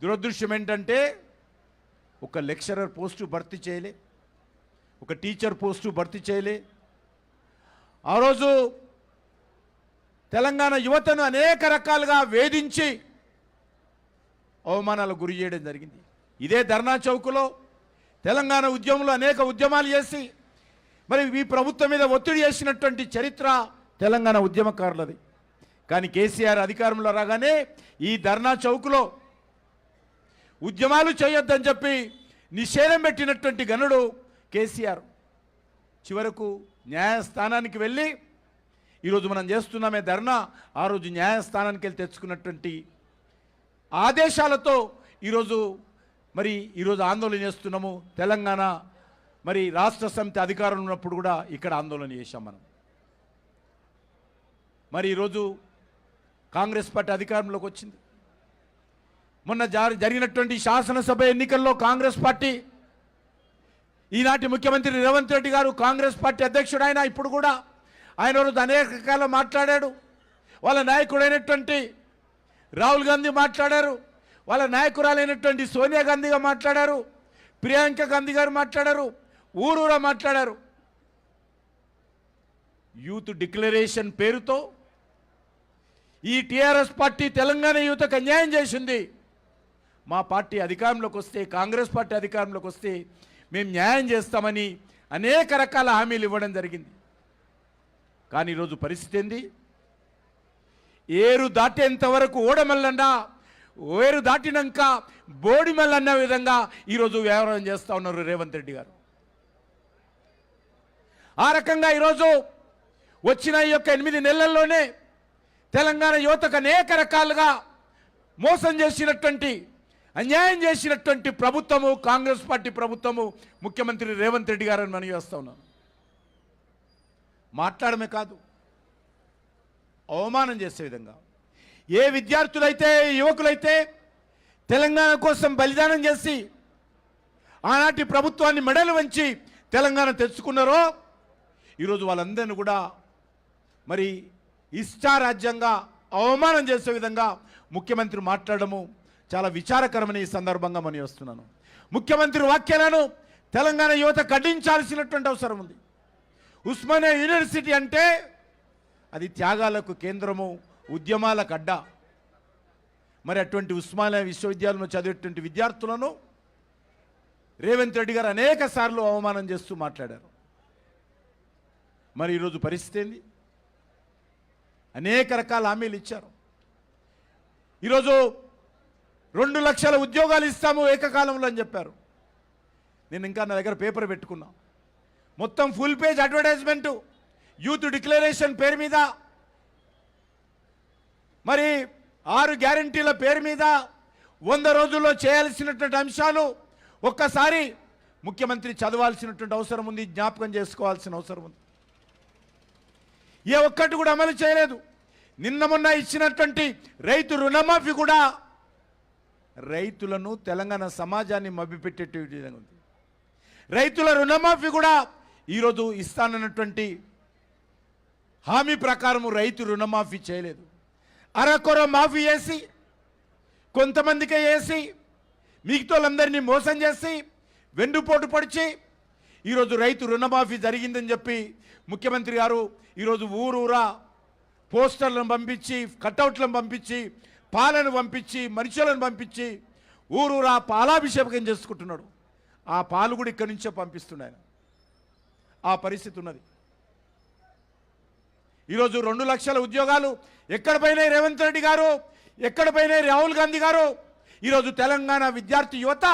దురదృష్టం ఏంటంటే ఒక లెక్చరర్ పోస్టు భర్తీ చేయలే, ఒక టీచర్ పోస్టు భర్తీ చేయలే. ఆ రోజు తెలంగాణ యువతను అనేక రకాలుగా వేధించి అవమానాలకు గురి చేయడం జరిగింది. ఇదే ధర్నా చౌక్లో తెలంగాణ ఉద్యమంలో అనేక ఉద్యమాలు చేసి మరి ఈ ప్రభుత్వం మీద ఒత్తిడి చేసినటువంటి చరిత్ర తెలంగాణ ఉద్యమకారులది. కానీ కేసీఆర్ అధికారంలో రాగానే ఈ ధర్నా చౌక్లో ఉద్యమాలు చేయొద్దని చెప్పి నిషేధం పెట్టినటువంటి గనుడు కేసీఆర్. చివరకు న్యాయస్థానానికి వెళ్ళి ఈరోజు మనం చేస్తున్నామే ధర్నా, ఆ రోజు న్యాయస్థానానికి వెళ్ళి తెచ్చుకున్నటువంటి ఆదేశాలతో ఈరోజు ఆందోళన చేస్తున్నాము. తెలంగాణ మరి రాష్ట్ర సమితి అధికారంలో ఉన్నప్పుడు కూడా ఇక్కడ ఆందోళన చేశాం మనం. మరి ఈరోజు కాంగ్రెస్ పార్టీ అధికారంలోకి వచ్చింది. మొన్న జరిగినటువంటి శాసనసభ ఎన్నికల్లో కాంగ్రెస్ పార్టీ, ఈనాటి ముఖ్యమంత్రి రేవంత్ రెడ్డి గారు కాంగ్రెస్ పార్టీ అధ్యక్షుడు ఆయన, ఇప్పుడు కూడా ఆయన రోజు అనేక రకాల మాట్లాడాడు. వాళ్ళ నాయకుడైనటువంటి రాహుల్ గాంధీ మాట్లాడారు, వాళ్ళ నాయకురాలైనటువంటి సోనియా గాంధీగా మాట్లాడారు, ప్రియాంక గాంధీ గారు మాట్లాడారు, ఊరూరా మాట్లాడారు. యూత్ డిక్లరేషన్ పేరుతో ఈ టీఆర్ఎస్ పార్టీ తెలంగాణ యువతకు అన్యాయం చేసింది. మా పార్టీ అధికారంలోకి వస్తే, కాంగ్రెస్ పార్టీ అధికారంలోకి వస్తే మేము న్యాయం చేస్తామని అనేక రకాల హామీలు ఇవ్వడం జరిగింది. కానీ ఈరోజు పరిస్థితి ఏంది? ఏరు దాటేంత వరకు ఓడమల్లన్నా, ఏరు దాటినాక బోడిమల్లన్న విధంగా ఈరోజు వ్యవహారం చేస్తూ ఉన్నారు రేవంత్ రెడ్డి గారు. ఆ రకంగా ఈరోజు వచ్చిన ఈ యొక్క 8 నెలల్లోనే తెలంగాణ యువతకు అనేక రకాలుగా మోసం చేసినటువంటి, అన్యాయం చేసినటువంటి ప్రభుత్వము కాంగ్రెస్ పార్టీ ప్రభుత్వము, ముఖ్యమంత్రి రేవంత్ రెడ్డి గారని మనం చేస్తూ ఉన్నాం. మాట్లాడమే కాదు, అవమానం చేసే విధంగా ఏ విద్యార్థులైతే, యువకులైతే తెలంగాణ కోసం బలిదానం చేసి ఆనాటి ప్రభుత్వాన్ని మెడలు వంచి తెలంగాణ తెచ్చుకున్నారో ఈరోజు వాళ్ళందరినీ కూడా మరి ఇష్టారాజ్యంగా అవమానం చేసే విధంగా ముఖ్యమంత్రి మాట్లాడము చాలా విచారకరమని ఈ సందర్భంగా మనం వస్తున్నాను. ముఖ్యమంత్రి వాక్యాలను తెలంగాణ యువత ఖండించాల్సినటువంటి అవసరం ఉంది. ఉస్మానియా యూనివర్సిటీ అంటే అది త్యాగాలకు కేంద్రము, ఉద్యమాలకు అడ్డ. మరి అటువంటి ఉస్మానియా విశ్వవిద్యాలయంలో చదివేటువంటి విద్యార్థులను రేవంత్ రెడ్డి గారు అనేక సార్లు అవమానం చేస్తూ మాట్లాడారు. మరి ఈరోజు పరిస్థితి ఏంది? అనేక రకాల హామీలు ఇచ్చారు. ఈరోజు 2 లక్షల ఉద్యోగాలు ఇస్తాము ఏకకాలంలో అని చెప్పారు. నేను ఇంకా నా దగ్గర పేపర్ పెట్టుకున్నా. మొత్తం full page advertisement youth declaration పేరు మీద, మరి 6 గ్యారంటీల పేరు మీద 100 రోజుల్లో చేయాల్సినటువంటి అంశాలు ఒక్కసారి ముఖ్యమంత్రి చదవాల్సినటువంటి అవసరం ఉంది, జ్ఞాపకం చేసుకోవాల్సిన అవసరం ఉంది. ఏ ఒక్కటి కూడా అమలు చేయలేదు. నిన్న మొన్న ఇచ్చినటువంటి రైతు రుణమాఫీ కూడా రైతులను, తెలంగాణ సమాజాన్ని మభ్యపెట్టే విధంగా ఉంది. రైతుల రుణమాఫీ కూడా ఈరోజు ఇస్తానన్నటువంటి హామీ ప్రకారం రైతు రుణమాఫీ చేయలేదు. అరకొర మాఫీ చేసి, కొంతమందికే వేసి, మిగతాలందరినీ మోసం చేసి, వెన్నుపోటు పొడిచి ఈరోజు రైతు రుణమాఫీ జరిగిందని చెప్పి ముఖ్యమంత్రి గారు ఈరోజు ఊరూరా పోస్టర్లను పంపించి, కట్అవుట్లను పంపించి, పాలను పంపించి, మనుషులను పంపించి ఊరూరా పాలాభిషేకం చేసుకుంటున్నాడు. ఆ పాలు కూడా ఇక్కడి నుంచే పంపిస్తున్నాడు. ఆ పరిస్థితి ఉన్నది. ఈరోజు 2 లక్షల ఉద్యోగాలు ఎక్కడ పోయినాయి రేవంత్ రెడ్డి గారు, ఎక్కడ పోయినాయి రాహుల్ గాంధీ గారు? ఈరోజు తెలంగాణ విద్యార్థి యువత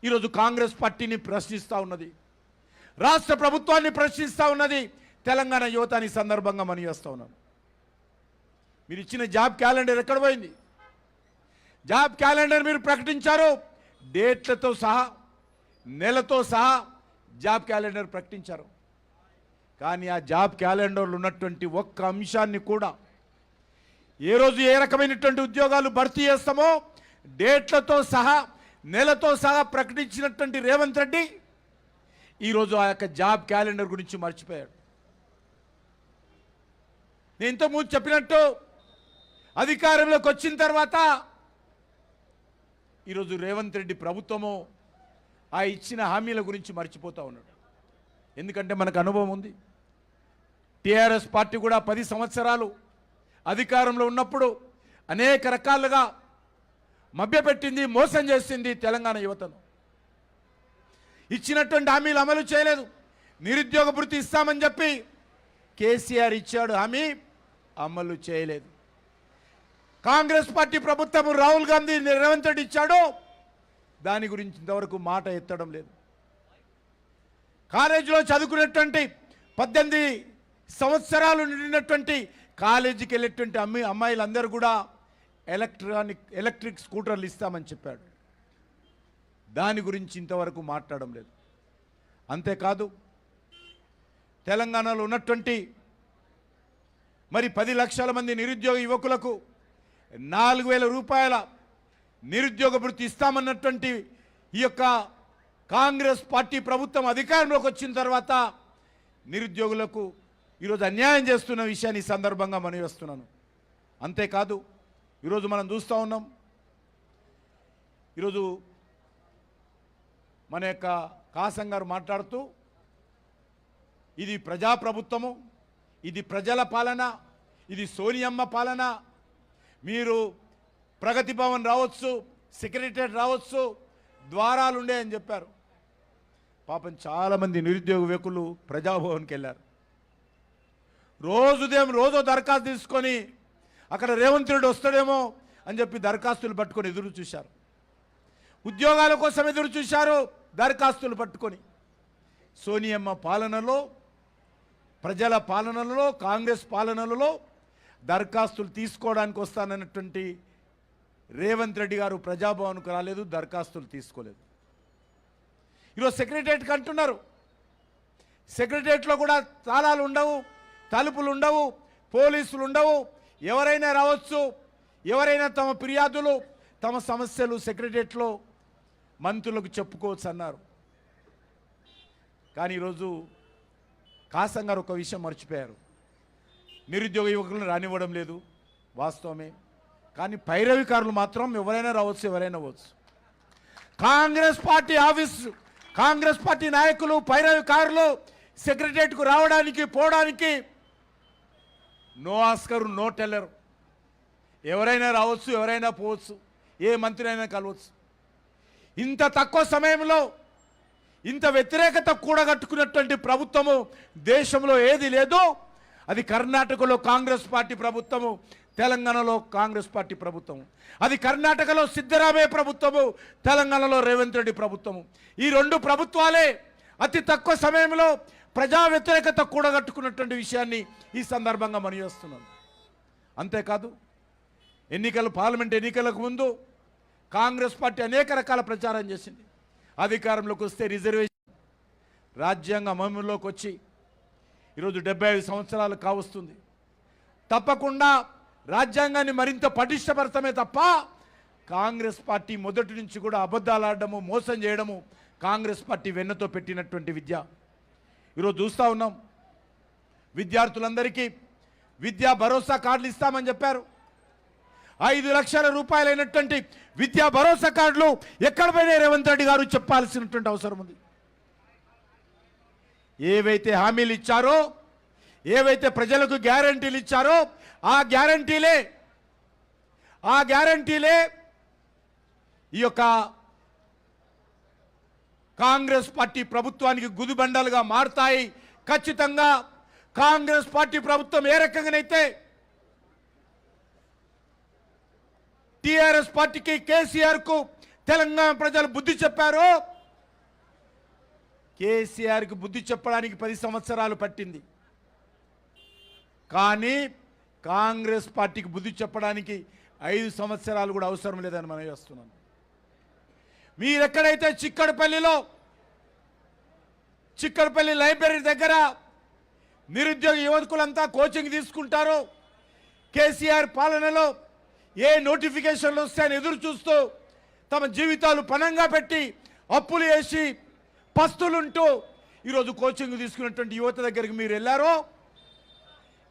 ఈరోజు కాంగ్రెస్ పార్టీని ప్రశ్నిస్తూ ఉన్నది, రాష్ట్ర ప్రభుత్వాన్ని ప్రశ్నిస్తూ ఉన్నది. తెలంగాణ యువతని సందర్భంగా మనం చేస్తూ ఉన్నాం. మీరు ఇచ్చిన జాబ్ క్యాలెండర్ ఎక్కడ పోయింది? జాబ్ క్యాలెండర్ మీరు ప్రకటించారు, డేట్లతో సహా, నెలతో సహా జాబ్ క్యాలెండర్ ప్రకటించారు. కానీ ఆ జాబ్ క్యాలెండర్లో ఉన్నటువంటి ఒక్క అంశాన్ని కూడా ఏ రోజు ఏ రకమైనటువంటి ఉద్యోగాలు భర్తీ చేస్తామో డేట్లతో సహా, నెలతో సహా ప్రకటించినటువంటి రేవంత్ రెడ్డి ఈరోజు ఆ యొక్క జాబ్ క్యాలెండర్ గురించి మర్చిపోయాడు. నేను ఇంతకుముందు చెప్పినట్టు అధికారంలోకి వచ్చిన తర్వాత ఈరోజు రేవంత్ రెడ్డి ప్రభుత్వము ఆ ఇచ్చిన హామీల గురించి మర్చిపోతూ ఉన్నాడు. ఎందుకంటే మనకు అనుభవం ఉంది. టీఆర్ఎస్ పార్టీ కూడా 10 సంవత్సరాలు అధికారంలో ఉన్నప్పుడు అనేక రకాలుగా మభ్యపెట్టింది, మోసం చేసింది తెలంగాణ యువతను. ఇచ్చినటువంటి హామీలు అమలు చేయలేదు. నిరుద్యోగ భృతి ఇస్తామని చెప్పి కేసీఆర్ ఇచ్చాడు హామీ, అమలు చేయలేదు. కాంగ్రెస్ పార్టీ ప్రభుత్వం రాహుల్ గాంధీ రేవంత్ రెడ్డి ఇచ్చాడు, దాని గురించి ఇంతవరకు మాట ఎత్తడం లేదు. కాలేజీలో చదువుకునేటువంటి 18 సంవత్సరాలు నిండినటువంటి కాలేజీకి వెళ్ళేటువంటి అమ్మాయిలందరూ కూడా ఎలక్ట్రిక్ స్కూటర్లు ఇస్తామని చెప్పాడు. దాని గురించి ఇంతవరకు మాట్లాడడం లేదు. అంతేకాదు తెలంగాణలో ఉన్నటువంటి మరి 10 లక్షల మంది నిరుద్యోగ యువకులకు 4,000 రూపాయల నిరుద్యోగ భృతి ఇస్తామన్నటువంటి ఈ యొక్క కాంగ్రెస్ పార్టీ ప్రభుత్వం అధికారంలోకి వచ్చిన తర్వాత నిరుద్యోగులకు ఈరోజు అన్యాయం చేస్తున్న విషయాన్ని ఈ సందర్భంగా మనవి చేస్తున్నాను. అంతేకాదు ఈరోజు మనం చూస్తూ ఉన్నాం, ఈరోజు మన యొక్క కాసం గారు మాట్లాడుతూ ఇది ప్రజాప్రభుత్వము, ఇది ప్రజల పాలన, ఇది సోనియమ్మ పాలన, మీరు ప్రగతి భవన్ రావచ్చు, సెక్రటరియట్ రావచ్చు, ద్వారాలు ఉండే అని చెప్పారు. పాపం చాలామంది నిరుద్యోగ యువకులు ప్రజాభవన్కి వెళ్ళారు. రోజో దరఖాస్తు తీసుకొని అక్కడ రేవంత్ రెడ్డి వస్తాడేమో అని చెప్పి దరఖాస్తులు పట్టుకొని ఎదురు చూశారు. ఉద్యోగాల కోసం ఎదురు చూశారు దరఖాస్తులు పట్టుకొని. సోనియమ్మ పాలనలో, ప్రజల పాలనలో, కాంగ్రెస్ పాలనలో దరఖాస్తులు తీసుకోవడానికి వస్తానన్నటువంటి రేవంత్ రెడ్డి గారు ప్రజాభవన్కు రాలేదు, దరఖాస్తులు తీసుకోలేదు. ఈరోజు సెక్రటరియట్కి అంటున్నారు, సెక్రటరియట్లో కూడా తాళాలు ఉండవు, తలుపులు ఉండవు, పోలీసులు ఉండవు, ఎవరైనా రావచ్చు, ఎవరైనా తమ ఫిర్యాదులు, తమ సమస్యలు సెక్రటరియట్లో మంత్రులకు చెప్పుకోవచ్చు అన్నారు. కానీ ఈరోజు కాసం గారు ఒక విషయం మర్చిపోయారు. నిరుద్యోగ యువకులను రానివ్వడం లేదు, వాస్తవమే. కానీ పైరవికారులు మాత్రం ఎవరైనా రావచ్చు, ఎవరైనా అవ్వచ్చు. Congress party office, Congress party నాయకులు, పైరవికారులు సెక్రటరియట్కు రావడానికి పోవడానికి నో ఆస్కరు, నో టెల్లరు. ఎవరైనా రావచ్చు, ఎవరైనా పోవచ్చు, ఏ మంత్రి అయినా కలవచ్చు. ఇంత తక్కువ సమయంలో ఇంత వ్యతిరేకత కూడగట్టుకున్నటువంటి ప్రభుత్వము దేశంలో ఏది లేదు. అది కర్ణాటకలో కాంగ్రెస్ పార్టీ ప్రభుత్వము, తెలంగాణలో కాంగ్రెస్ పార్టీ ప్రభుత్వము. అది కర్ణాటకలో సిద్ధరామయ్య ప్రభుత్వము, తెలంగాణలో రేవంత్ రెడ్డి ప్రభుత్వము. ఈ 2 ప్రభుత్వాలే అతి తక్కువ సమయంలో ప్రజా వ్యతిరేకత కూడగట్టుకున్నటువంటి విషయాన్ని ఈ సందర్భంగా మనం చేస్తున్నాం. అంతేకాదు పార్లమెంట్ ఎన్నికలకు ముందు కాంగ్రెస్ పార్టీ అనేక రకాల ప్రచారం చేసింది. అధికారంలోకి వస్తే రిజర్వేషన్, రాజ్యాంగం అమలులోకి వచ్చి ఈరోజు 75 సంవత్సరాలు కావస్తుంది. తప్పకుండా రాజ్యాంగాన్ని మరింత పటిష్టపరచమే తప్ప కాంగ్రెస్ పార్టీ మొదటి నుంచి కూడా అబద్ధాలు ఆడడము, మోసం చేయడము కాంగ్రెస్ పార్టీ వెన్నతో పెట్టినటువంటి విద్య. ఈరోజు చూస్తూ ఉన్నాం, విద్యార్థులందరికీ విద్యా భరోసా కార్డులు ఇస్తామని చెప్పారు. 5 లక్షల రూపాయలైనటువంటి విద్యా భరోసా కార్డులు ఎక్కడ పోయినా రేవంత్ రెడ్డి గారు చెప్పాల్సినటువంటి అవసరం ఉంది. ఏవైతే హామీలు ఇచ్చారో, ఏవైతే ప్రజలకు గ్యారంటీలు ఇచ్చారో ఆ గ్యారంటీలే ఈ యొక్క కాంగ్రెస్ పార్టీ ప్రభుత్వానికి గుదిబండలుగా మారతాయి. ఖచ్చితంగా కాంగ్రెస్ పార్టీ ప్రభుత్వం ఏ రకంగానైతే టీఆర్ఎస్ పార్టీకి, కేసీఆర్కు తెలంగాణ ప్రజలు బుద్ధి చెప్పారో, కేసీఆర్కి బుద్ధి చెప్పడానికి 10 సంవత్సరాలు పట్టింది. కానీ కాంగ్రెస్ పార్టీకి బుద్ధి చెప్పడానికి 5 సంవత్సరాలు కూడా అవసరం లేదని మనం చేస్తున్నాం. మీరెక్కడైతే చిక్కడపల్లి లైబ్రరీ దగ్గర నిరుద్యోగ యువకులంతా కోచింగ్ తీసుకుంటారో, కేసీఆర్ పాలనలో ఏ నోటిఫికేషన్లు వస్తాయని ఎదురు చూస్తూ తమ జీవితాలు పణంగా పెట్టి అప్పులు వేసి పస్తులుంటూ ఈరోజు కోచింగ్ తీసుకున్నటువంటి యువత దగ్గరికి మీరు వెళ్ళారో,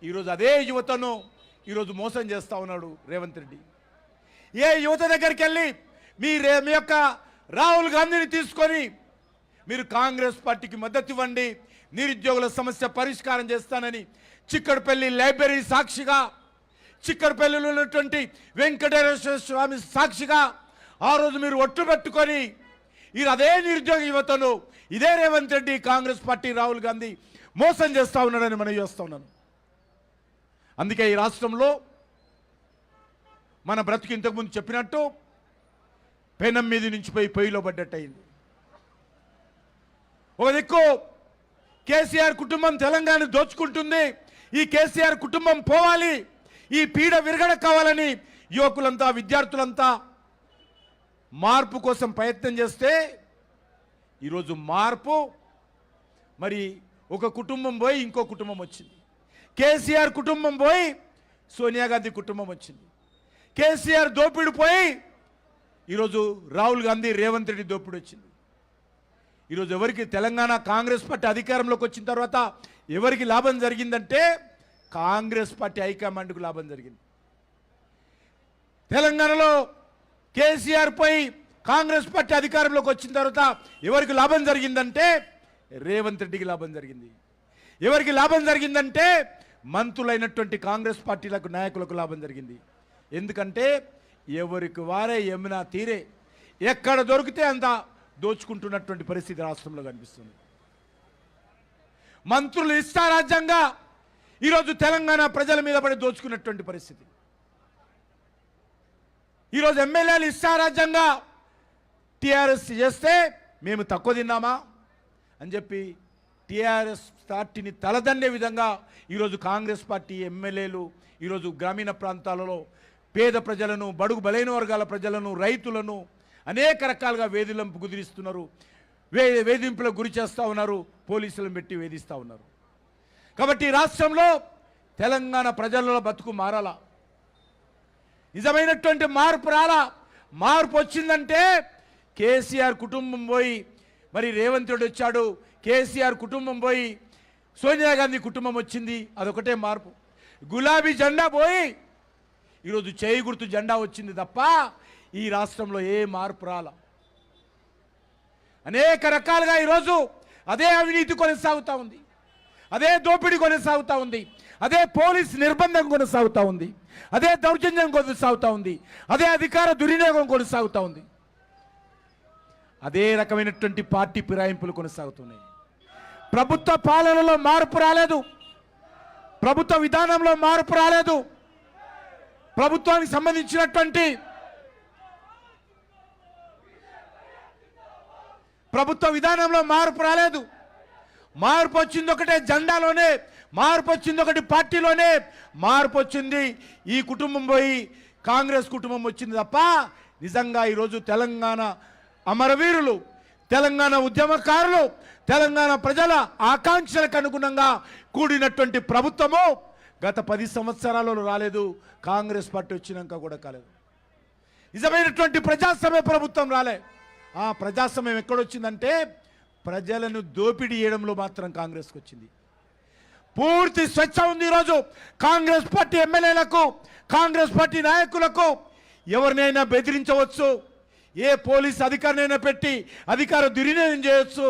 ఈరోజు అదే యువతను ఈరోజు మోసం చేస్తూ ఉన్నాడు రేవంత్ రెడ్డి. ఏ యువత దగ్గరికి వెళ్ళి మీ యొక్క రాహుల్ గాంధీని తీసుకొని మీరు కాంగ్రెస్ పార్టీకి మద్దతు ఇవ్వండి, నిరుద్యోగుల సమస్య పరిష్కారం చేస్తానని చిక్కడపల్లి లైబ్రరీ సాక్షిగా, చిక్కడపల్లిలో ఉన్నటువంటి వెంకటేశ్వర స్వామి సాక్షిగా ఆ రోజు మీరు ఒట్టు పెట్టుకొని అదే నిరుద్యోగ యువతను ఇదే రేవంత్ రెడ్డి, కాంగ్రెస్ పార్టీ, రాహుల్ గాంధీ మోసం చేస్తూ ఉన్నాడని మనం చేస్తూ ఉన్నాను. అందుకే ఈ రాష్ట్రంలో మన బ్రతుకు ఇంతకుముందు చెప్పినట్టు పెనం మీద నుంచి పోయి పొయ్యిలో పడ్డట్టు అయింది. ఒక దిక్కు కేసీఆర్ కుటుంబం తెలంగాణ దోచుకుంటుంది, ఈ కేసీఆర్ కుటుంబం పోవాలి, ఈ పీడ విరగడ కావాలని యువకులంతా, విద్యార్థులంతా మార్పు కోసం ప్రయత్నం చేస్తే ఈరోజు మార్పు మరి ఒక కుటుంబం పోయి ఇంకో కుటుంబం వచ్చింది. కేసీఆర్ కుటుంబం పోయి సోనియా గాంధీ కుటుంబం వచ్చింది. కేసీఆర్ దోపిడి పోయి ఈరోజు రాహుల్ గాంధీ, రేవంత్ రెడ్డి దోపిడి వచ్చింది. ఈరోజు ఎవరికి తెలంగాణ కాంగ్రెస్ పార్టీ అధికారంలోకి వచ్చిన తర్వాత ఎవరికి లాభం జరిగిందంటే కాంగ్రెస్ పార్టీ హైకమాండ్కు లాభం జరిగింది. తెలంగాణలో కేసీఆర్ పై కాంగ్రెస్ పార్టీ అధికారంలోకి వచ్చిన తర్వాత ఎవరికి లాభం జరిగిందంటే రేవంత్ రెడ్డికి లాభం జరిగింది. ఎవరికి లాభం జరిగిందంటే మంత్రులైనటువంటి కాంగ్రెస్ పార్టీలకు, నాయకులకు లాభం జరిగింది. ఎందుకంటే ఎవరికి వారే యమునా తీరే ఎక్కడ దొరికితే అంత దోచుకుంటున్నటువంటి పరిస్థితి రాష్ట్రంలో కనిపిస్తుంది. మంత్రులు ఇష్టారాజ్యంగా ఈరోజు తెలంగాణ ప్రజల మీద పడి దోచుకున్నటువంటి పరిస్థితి. ఈరోజు ఎమ్మెల్యేలు ఇష్టారాజ్యంగా టీఆర్ఎస్ చేస్తే మేము తక్కువ తిన్నామా అని చెప్పి టీఆర్ఎస్ పార్టీని తలదన్నే విధంగా ఈరోజు కాంగ్రెస్ పార్టీ ఎమ్మెల్యేలు ఈరోజు గ్రామీణ ప్రాంతాలలో పేద ప్రజలను, బడుగు బలైన వర్గాల ప్రజలను, రైతులను అనేక రకాలుగా వేధింపులకు కుదిరిస్తున్నారు, వేధింపులకు గురి చేస్తూ ఉన్నారు, పోలీసులను పెట్టి వేధిస్తూ ఉన్నారు. కాబట్టి రాష్ట్రంలో తెలంగాణ ప్రజలలో బతుకు మారాలా, నిజమైనటువంటి మార్పు రాలా. మార్పు వచ్చిందంటే కేసీఆర్ కుటుంబం పోయి మరి రేవంత్ రెడ్డి వచ్చాడు, కేసీఆర్ కుటుంబం పోయి సోనియా గాంధీ కుటుంబం వచ్చింది, అదొకటే మార్పు. గులాబీ జెండా పోయి ఈరోజు చేయి గుర్తు జెండా వచ్చింది తప్ప ఈ రాష్ట్రంలో ఏ మార్పు రాల. అనేక రకాలుగా ఈరోజు అదే అవినీతి కొనసాగుతూ ఉంది, అదే దోపిడీ కొనసాగుతూ ఉంది, అదే పోలీస్ నిర్బంధం కొనసాగుతూ ఉంది, అదే దౌర్జన్యం కొనసాగుతూ ఉంది, అదే అధికార దుర్వినియోగం కొనసాగుతూ ఉంది, అదే రకమైనటువంటి పార్టీ ఫిరాయింపులు కొనసాగుతున్నాయి. ప్రభుత్వ పాలనలో మార్పు రాలేదు, ప్రభుత్వ విధానంలో మార్పు రాలేదు, ప్రభుత్వానికి సంబంధించినటువంటి ప్రభుత్వ విధానంలో మార్పు రాలేదు. మార్పు వచ్చింది ఒకటే జెండాలోనే, మార్పు వచ్చింది ఒకటి పార్టీలోనే, మార్పు వచ్చింది ఈ కుటుంబం పోయి కాంగ్రెస్ కుటుంబం వచ్చింది తప్ప నిజంగా ఈరోజు తెలంగాణ అమరవీరులు, తెలంగాణ ఉద్యమకారులు, తెలంగాణ ప్రజల ఆకాంక్షలకు అనుగుణంగా కూడినటువంటి ప్రభుత్వము గత 10 సంవత్సరాలలో రాలేదు, కాంగ్రెస్ పార్టీ వచ్చినాక కూడా కాలేదు. నిజమైనటువంటి ప్రజాస్వామ్య ప్రభుత్వం రాలే. ఆ ప్రజాస్వామ్యం ఎక్కడొచ్చిందంటే ప్రజలను దోపిడీ చేయడంలో మాత్రం కాంగ్రెస్కి వచ్చింది. పూర్తి స్వేచ్ఛ ఉంది ఈరోజు కాంగ్రెస్ పార్టీ ఎమ్మెల్యేలకు, కాంగ్రెస్ పార్టీ నాయకులకు. ఎవరినైనా బెదిరించవచ్చు, ఏ పోలీస్ అధికారినైనా పెట్టి అధికార దుర్వినియోగం చేయవచ్చు.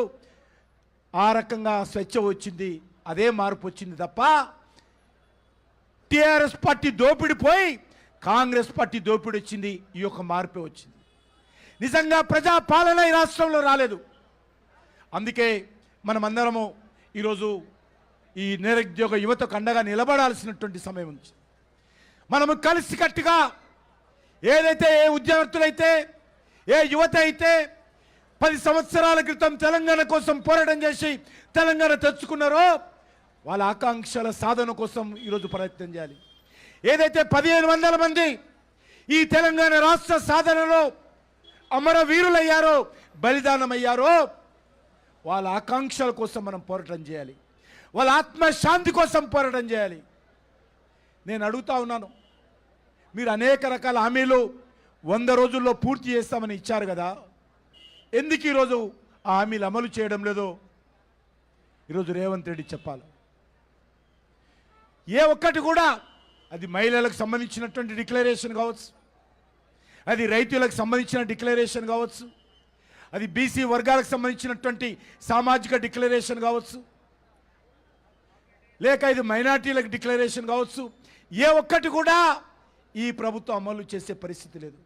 ఆ రకంగా స్వేచ్ఛ వచ్చింది, అదే మార్పు వచ్చింది తప్ప టీఆర్ఎస్ పార్టీ దోపిడి పోయి కాంగ్రెస్ పార్టీ దోపిడి వచ్చింది, ఈ యొక్క మార్పే వచ్చింది. నిజంగా ప్రజా పాలన ఈ రాష్ట్రంలో రాలేదు. అందుకే మనమందరము ఈరోజు ఈ నిరుద్యోగ యువతకు అండగా నిలబడాల్సినటువంటి సమయం ఉంది. మనము కలిసికట్టుగా ఏదైతే ఏ ఉద్యోగస్తులైతే, ఏ యువత అయితే 10 సంవత్సరాల క్రితం తెలంగాణ కోసం పోరాటం చేసి తెలంగాణ తెచ్చుకున్నారో వాళ్ళ ఆకాంక్షల సాధన కోసం ఈరోజు ప్రయత్నం చేయాలి. ఏదైతే 1500 మంది ఈ తెలంగాణ రాష్ట్ర సాధనలో అమరవీరులయ్యారో, బలిదానమయ్యారో వాళ్ళ ఆకాంక్షల కోసం మనం పోరాటం చేయాలి, వాళ్ళ ఆత్మశాంతి కోసం పోరాటం చేయాలి. నేను అడుగుతా ఉన్నాను, మీరు అనేక రకాల హామీలు 100 రోజుల్లో పూర్తి చేస్తామని ఇచ్చారు కదా, ఎందుకు ఈరోజు ఆ హామీలు అమలు చేయడం లేదో ఈరోజు రేవంత్ రెడ్డి చెప్పాలి. ఏ ఒక్కటి కూడా, అది మహిళలకు సంబంధించినటువంటి డిక్లరేషన్ కావచ్చు, అది రైతులకు సంబంధించిన డిక్లరేషన్ కావచ్చు, అది బీసీ వర్గాలకు సంబంధించినటువంటి సామాజిక డిక్లరేషన్ కావచ్చు, లేక ఇది మైనార్టీలకు డిక్లరేషన్ కావచ్చు, ఏ ఒక్కటి కూడా ఈ ప్రభుత్వం అమలు చేసే పరిస్థితి లేదు.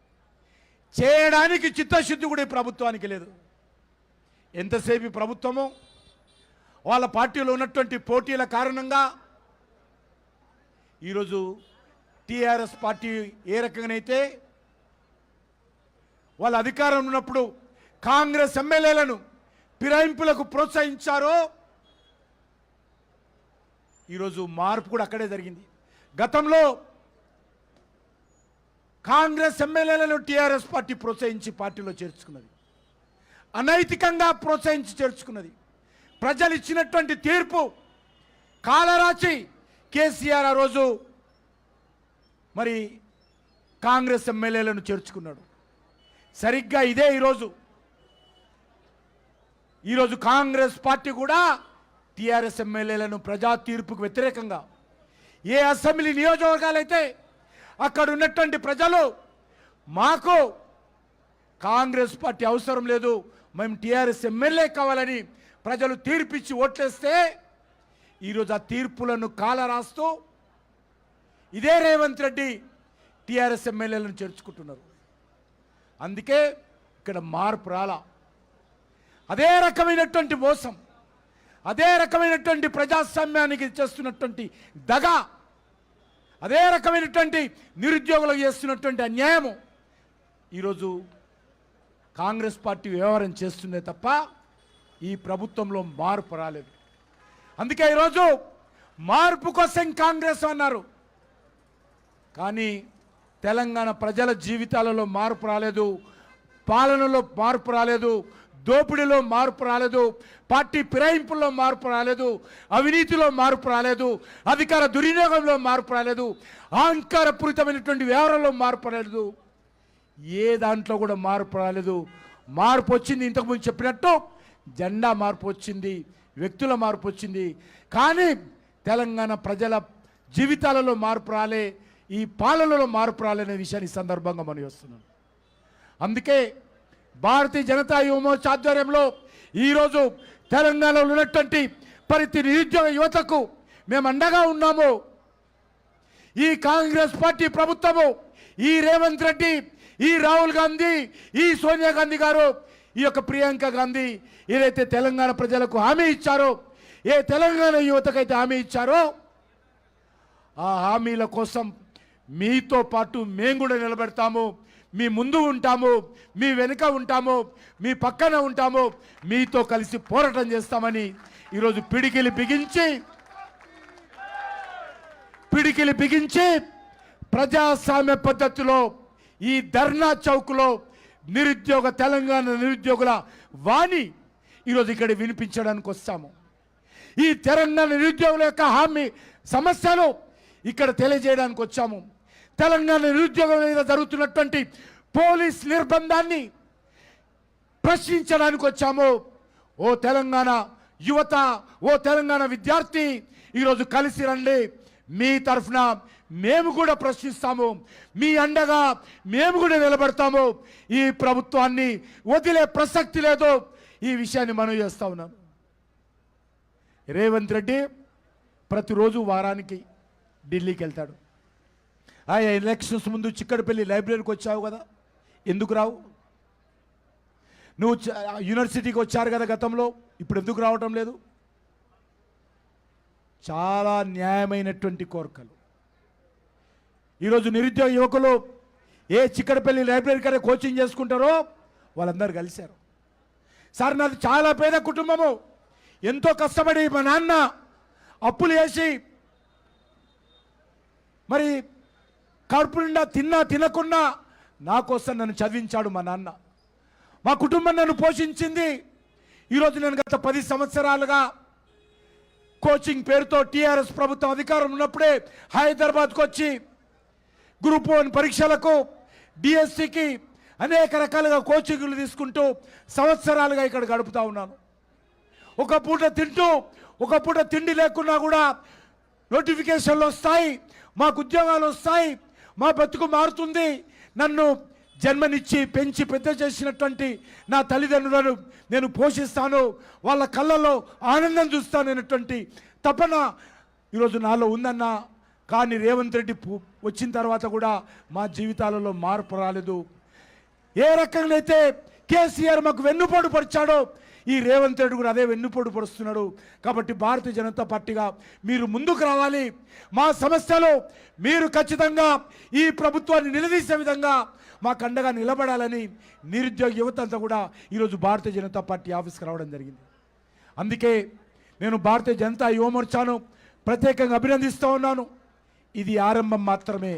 చేయడానికి చిత్తశుద్ధి కూడా ఈ ప్రభుత్వానికి లేదు. ఎంతసేపు ఈ ప్రభుత్వము వాళ్ళ పార్టీలో ఉన్నటువంటి పోటీల కారణంగా ఈరోజు టీఆర్ఎస్ పార్టీ ఏ రకంగానైతే వాళ్ళ అధికారం ఉన్నప్పుడు కాంగ్రెస్ ఎమ్మెల్యేలను ఫిరాయింపులకు ప్రోత్సహించారో ఈరోజు మార్పు కూడా అక్కడే జరిగింది. గతంలో కాంగ్రెస్ ఎమ్మెల్యేలను టీఆర్ఎస్ పార్టీ ప్రోత్సహించి పార్టీలో చేర్చుకున్నది, అనైతికంగా ప్రోత్సహించి చేర్చుకున్నది. ప్రజలు ఇచ్చినటువంటి తీర్పు కాలరాచి కేసీఆర్ ఆ రోజు మరి కాంగ్రెస్ ఎమ్మెల్యేలను చేర్చుకున్నాడు. సరిగ్గా ఇదే ఈరోజు కాంగ్రెస్ పార్టీ కూడా టీఆర్ఎస్ ఎమ్మెల్యేలను ప్రజా తీర్పుకు వ్యతిరేకంగా ఏ అసెంబ్లీ నియోజకవర్గాలైతే అక్కడ ఉన్నటువంటి ప్రజలు మాకు కాంగ్రెస్ పార్టీ అవసరం లేదు, మేము టీఆర్ఎస్ ఎమ్మెల్యే కావాలని ప్రజలు తీర్పిచ్చి ఓట్లేస్తే ఈరోజు ఆ తీర్పులను కాలరాస్తూ ఇదే రేవంత్ రెడ్డి టీఆర్ఎస్ ఎమ్మెల్యేలను చేర్చుకుంటున్నారు. అందుకే ఇక్కడ మార్పు రాలా. అదే రకమైనటువంటి మోసం, అదే రకమైనటువంటి ప్రజాస్వామ్యానికి చేస్తున్నటువంటి దగ, అదే రకమైనటువంటి నిరుద్యోగులకు చేస్తున్నటువంటి అన్యాయము ఈరోజు కాంగ్రెస్ పార్టీ వ్యవహారం చేస్తుందే తప్ప ఈ ప్రభుత్వంలో మార్పు రాలేదు. అందుకే ఈరోజు మార్పు కోసం కాంగ్రెస్ అన్నారు, కానీ తెలంగాణ ప్రజల జీవితాలలో మార్పు రాలేదు, పాలనలో మార్పు రాలేదు, దోపిడీలో మార్పు రాలేదు, పార్టీ ఫిరాయింపుల్లో మార్పు రాలేదు, అవినీతిలో మార్పు రాలేదు, అధికార దుర్వినియోగంలో మార్పు రాలేదు, అహంకారపూరితమైనటువంటి వ్యవహారంలో మార్పు రాలేదు, ఏ దాంట్లో కూడా మార్పు రాలేదు. మార్పు వచ్చింది, ఇంతకుముందు చెప్పినట్టు జెండా మార్పు వచ్చింది, వ్యక్తుల మార్పు వచ్చింది, కానీ తెలంగాణ ప్రజల జీవితాలలో మార్పు రాలే, ఈ పాలనలో మార్పు రాలనే విషయాన్ని సందర్భంగా మనం వస్తున్నాం. అందుకే భారతీయ జనతా యువమోర్చా ఆధ్వర్యంలో ఈరోజు తెలంగాణలో ఉన్నటువంటి ప్రతి నిరుద్యోగ యువతకు మేము అండగా ఉన్నాము. ఈ కాంగ్రెస్ పార్టీ ప్రభుత్వము, ఈ రేవంత్ రెడ్డి, ఈ రాహుల్ గాంధీ, ఈ సోనియా గాంధీ గారు, ఈ యొక్క ప్రియాంక గాంధీ ఏదైతే తెలంగాణ ప్రజలకు హామీ ఇచ్చారో, ఏ తెలంగాణ యువతకైతే హామీ ఇచ్చారో ఆ హామీల కోసం మీతో పాటు మేము కూడా నిలబెడతాము, మీ ముందు ఉంటాము, మీ వెనుక ఉంటాము, మీ పక్కన ఉంటాము, మీతో కలిసి పోరాటం చేస్తామని ఈరోజు పిడికిలి బిగించి ప్రజాస్వామ్య పద్ధతిలో ఈ ధర్నా చౌక్లో తెలంగాణ నిరుద్యోగుల వాణి ఈరోజు ఇక్కడ వినిపించడానికి వస్తాము. ఈ తెలంగాణ నిరుద్యోగుల యొక్క హామీ సమస్యలు ఇక్కడ తెలియజేయడానికి వచ్చాము. తెలంగాణ నిరుద్యోగం మీద జరుగుతున్నటువంటి పోలీస్ నిర్బంధాన్ని ప్రశ్నించడానికి వచ్చాము. ఓ తెలంగాణ యువత, ఓ తెలంగాణ విద్యార్థి, ఈరోజు కలిసి రండి. మీ తరఫున మేము కూడా ప్రశ్నిస్తాము, మీ అండగా మేము కూడా నిలబడతాము. ఈ ప్రభుత్వాన్ని వదిలే ప్రసక్తి లేదు. ఈ విషయాన్ని మనం చేస్తా ఉన్నాం. రేవంత్ రెడ్డి ప్రతిరోజు వారానికి ఢిల్లీకి వెళ్తాడు. ఆయా ఎలక్షన్స్ ముందు చిక్కడపల్లి లైబ్రరీకి వచ్చావు కదా, ఎందుకు రావు? నువ్వు యూనివర్సిటీకి వచ్చారు కదా గతంలో, ఇప్పుడు ఎందుకు రావటం లేదు? చాలా న్యాయమైనటువంటి కోరికలు. ఈరోజు నిరుద్యోగ యువకులు ఏ చిక్కడపల్లి లైబ్రరీ కన్నా కోచింగ్ చేసుకుంటారో వాళ్ళందరూ కలిశారు. సార్, నాది చాలా పేద కుటుంబము, ఎంతో కష్టపడి మా నాన్న అప్పులు వేసి మరి కడుపు నిండా తినకున్నా నా కోసం నన్ను చదివించాడు మా నాన్న. మా కుటుంబం నన్ను పోషించింది. ఈరోజు నేను గత 10 సంవత్సరాలుగా కోచింగ్ పేరుతో టీఆర్ఎస్ ప్రభుత్వం అధికారం ఉన్నప్పుడే హైదరాబాద్కు వచ్చి గ్రూప్ 1 పరీక్షలకు, డిఎస్సికి అనేక రకాలుగా కోచింగ్లు తీసుకుంటూ సంవత్సరాలుగా ఇక్కడ గడుపుతూ ఉన్నాను. ఒక పూట తింటూ, ఒక పూట తిండి లేకున్నా కూడా నోటిఫికేషన్లు వస్తాయి, మాకు ఉద్యోగాలు వస్తాయి, మా బతుకు మారుతుంది, నన్ను జన్మనిచ్చి పెంచి పెద్ద చేసినటువంటి నా తల్లిదండ్రులను నేను పోషిస్తాను, వాళ్ళ కళ్ళల్లో ఆనందం చూస్తాను అనేటువంటి తపన ఈరోజు నాలో ఉందన్నా. కానీ రేవంత్ రెడ్డి వచ్చిన తర్వాత కూడా మా జీవితాలలో మార్పు రాలేదు. ఏ రకంగా అయితే కేసీఆర్ మాకు వెన్నుపోటు పరిచాడో ఈ రేవంత్ రెడ్డి కూడా అదే వెన్నుపోటు పరుస్తున్నాడు. కాబట్టి భారతీయ జనతా పార్టీగా మీరు ముందుకు రావాలి. మా సమస్యలు మీరు ఖచ్చితంగా ఈ ప్రభుత్వాన్ని నిలదీసే విధంగా మాకు అండగా నిలబడాలని నిరుద్యోగ యువత అంతా కూడా ఈరోజు భారతీయ జనతా పార్టీ ఆఫీస్కి రావడం జరిగింది. అందుకే నేను భారతీయ జనతా యువ మోర్చాను ప్రత్యేకంగా అభినందిస్తూ ఉన్నాను. ఇది ఆరంభం మాత్రమే,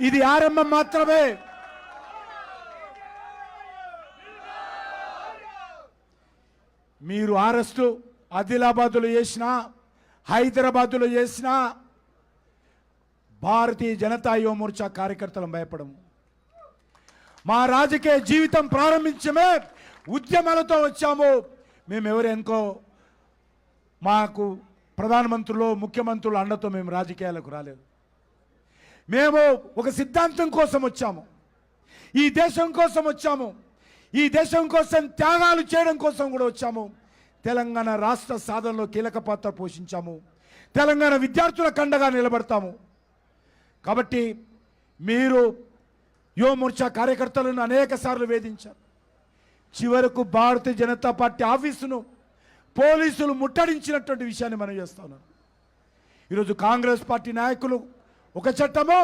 ఇది ఆరంభం మాత్రమే. మీరు అరెస్టు ఆదిలాబాద్లో చేసినా, హైదరాబాద్లో చేసినా భారతీయ జనతా యువ మోర్చా కార్యకర్తలను భయపడము. మా రాజకీయ జీవితం ప్రారంభించమే ఉద్యమాలతో వచ్చాము. మేము ఎవరెనుకో మాకు ప్రధానమంత్రులు ముఖ్యమంత్రులు అండతో మేము రాజకీయాలకు రాలేదు. మేము ఒక సిద్ధాంతం కోసం వచ్చాము, ఈ దేశం కోసం వచ్చాము, ఈ దేశం కోసం త్యాగాలు చేయడం కోసం కూడా వచ్చాము. తెలంగాణ రాష్ట్ర సాధనలో కీలక పాత్ర పోషించాము. తెలంగాణ విద్యార్థులకు అండగా నిలబడతాము. కాబట్టి మీరు యువ మోర్చా కార్యకర్తలను అనేక సార్లు వేధించారు. చివరకు భారతీయ జనతా పార్టీ ఆఫీసును పోలీసులు ముట్టడించినటువంటి విషయాన్ని మనం చేస్తా ఉన్నాం. ఈరోజు కాంగ్రెస్ పార్టీ నాయకులు ఒక చట్టమో,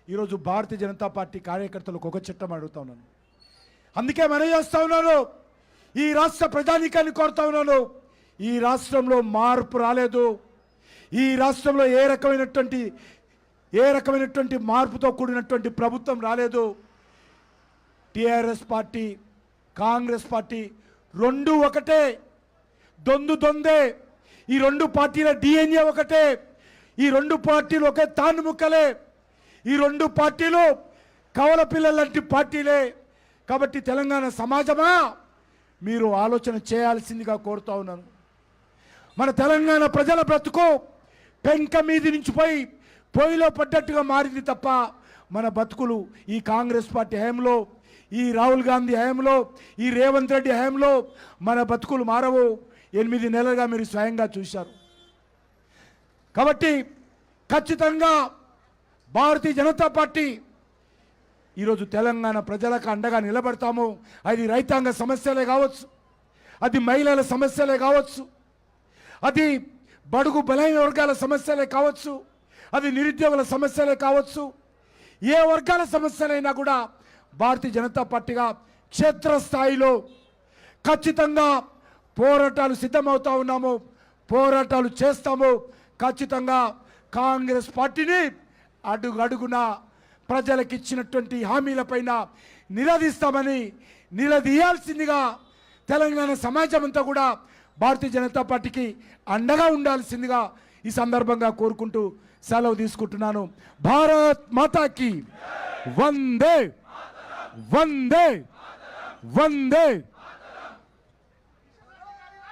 ఈరోజు భారతీయ జనతా పార్టీ కార్యకర్తలకు ఒక చట్టం అడుగుతా ఉన్నాను. అందుకే మనం చేస్తా ఉన్నాను, ఈ రాష్ట్ర ప్రజానీకాన్ని కోరుతా ఉన్నాను. ఈ రాష్ట్రంలో మార్పు రాలేదు. ఈ రాష్ట్రంలో ఏ రకమైనటువంటి మార్పుతో కూడినటువంటి ప్రభుత్వం రాలేదు. టిఆర్ఎస్ పార్టీ కాంగ్రెస్ పార్టీ రెండు ఒకటే, దొందే. ఈ రెండు పార్టీల డిఎన్ఏ ఒకటే. ఈ రెండు పార్టీలు ఒకే తాను ముక్కలే. ఈ రెండు పార్టీలు కవల పిల్లలంటి పార్టీలే. కాబట్టి తెలంగాణ సమాజమా, మీరు ఆలోచన చేయాల్సిందిగా కోరుతా ఉన్నాను. మన తెలంగాణ ప్రజల బ్రతుకు పెంక మీది నుంచి పొయ్యిలో పడ్డట్టుగా మారింది తప్ప మన బతుకులు ఈ కాంగ్రెస్ పార్టీ హయాంలో, ఈ రాహుల్ గాంధీ హయాంలో, ఈ రేవంత్ రెడ్డి హయాంలో మన బతుకులు మారవు. 8 నెలలుగా మీరు స్వయంగా చూశారు. కాబట్టి ఖచ్చితంగా భారతీయ జనతా పార్టీ ఈరోజు తెలంగాణ ప్రజలకు అండగా నిలబడతాము. అది రైతాంగ సమస్యలే కావచ్చు, అది మహిళల సమస్యలే కావచ్చు, అది బడుగు బలైన వర్గాల సమస్యలే కావచ్చు, అది నిరుద్యోగుల సమస్యలే కావచ్చు. ఏ వర్గాల సమస్యలైనా కూడా భారతీయ జనతా పార్టీగా క్షేత్రస్థాయిలో ఖచ్చితంగా పోరాటాలు సిద్ధమవుతా ఉన్నాము, పోరాటాలు చేస్తాము. ఖచ్చితంగా కాంగ్రెస్ పార్టీని అడుగడుగున ప్రజలకు ఇచ్చినటువంటి హామీలపైన నిలదీయాల్సిందిగా తెలంగాణ సమాజం అంతా కూడా భారతీయ జనతా పార్టీకి అండగా ఉండాల్సిందిగా ఈ సందర్భంగా కోరుకుంటూ సెలవు తీసుకుంటున్నాను. భారత్ మాతాకి వందే వందే వందే.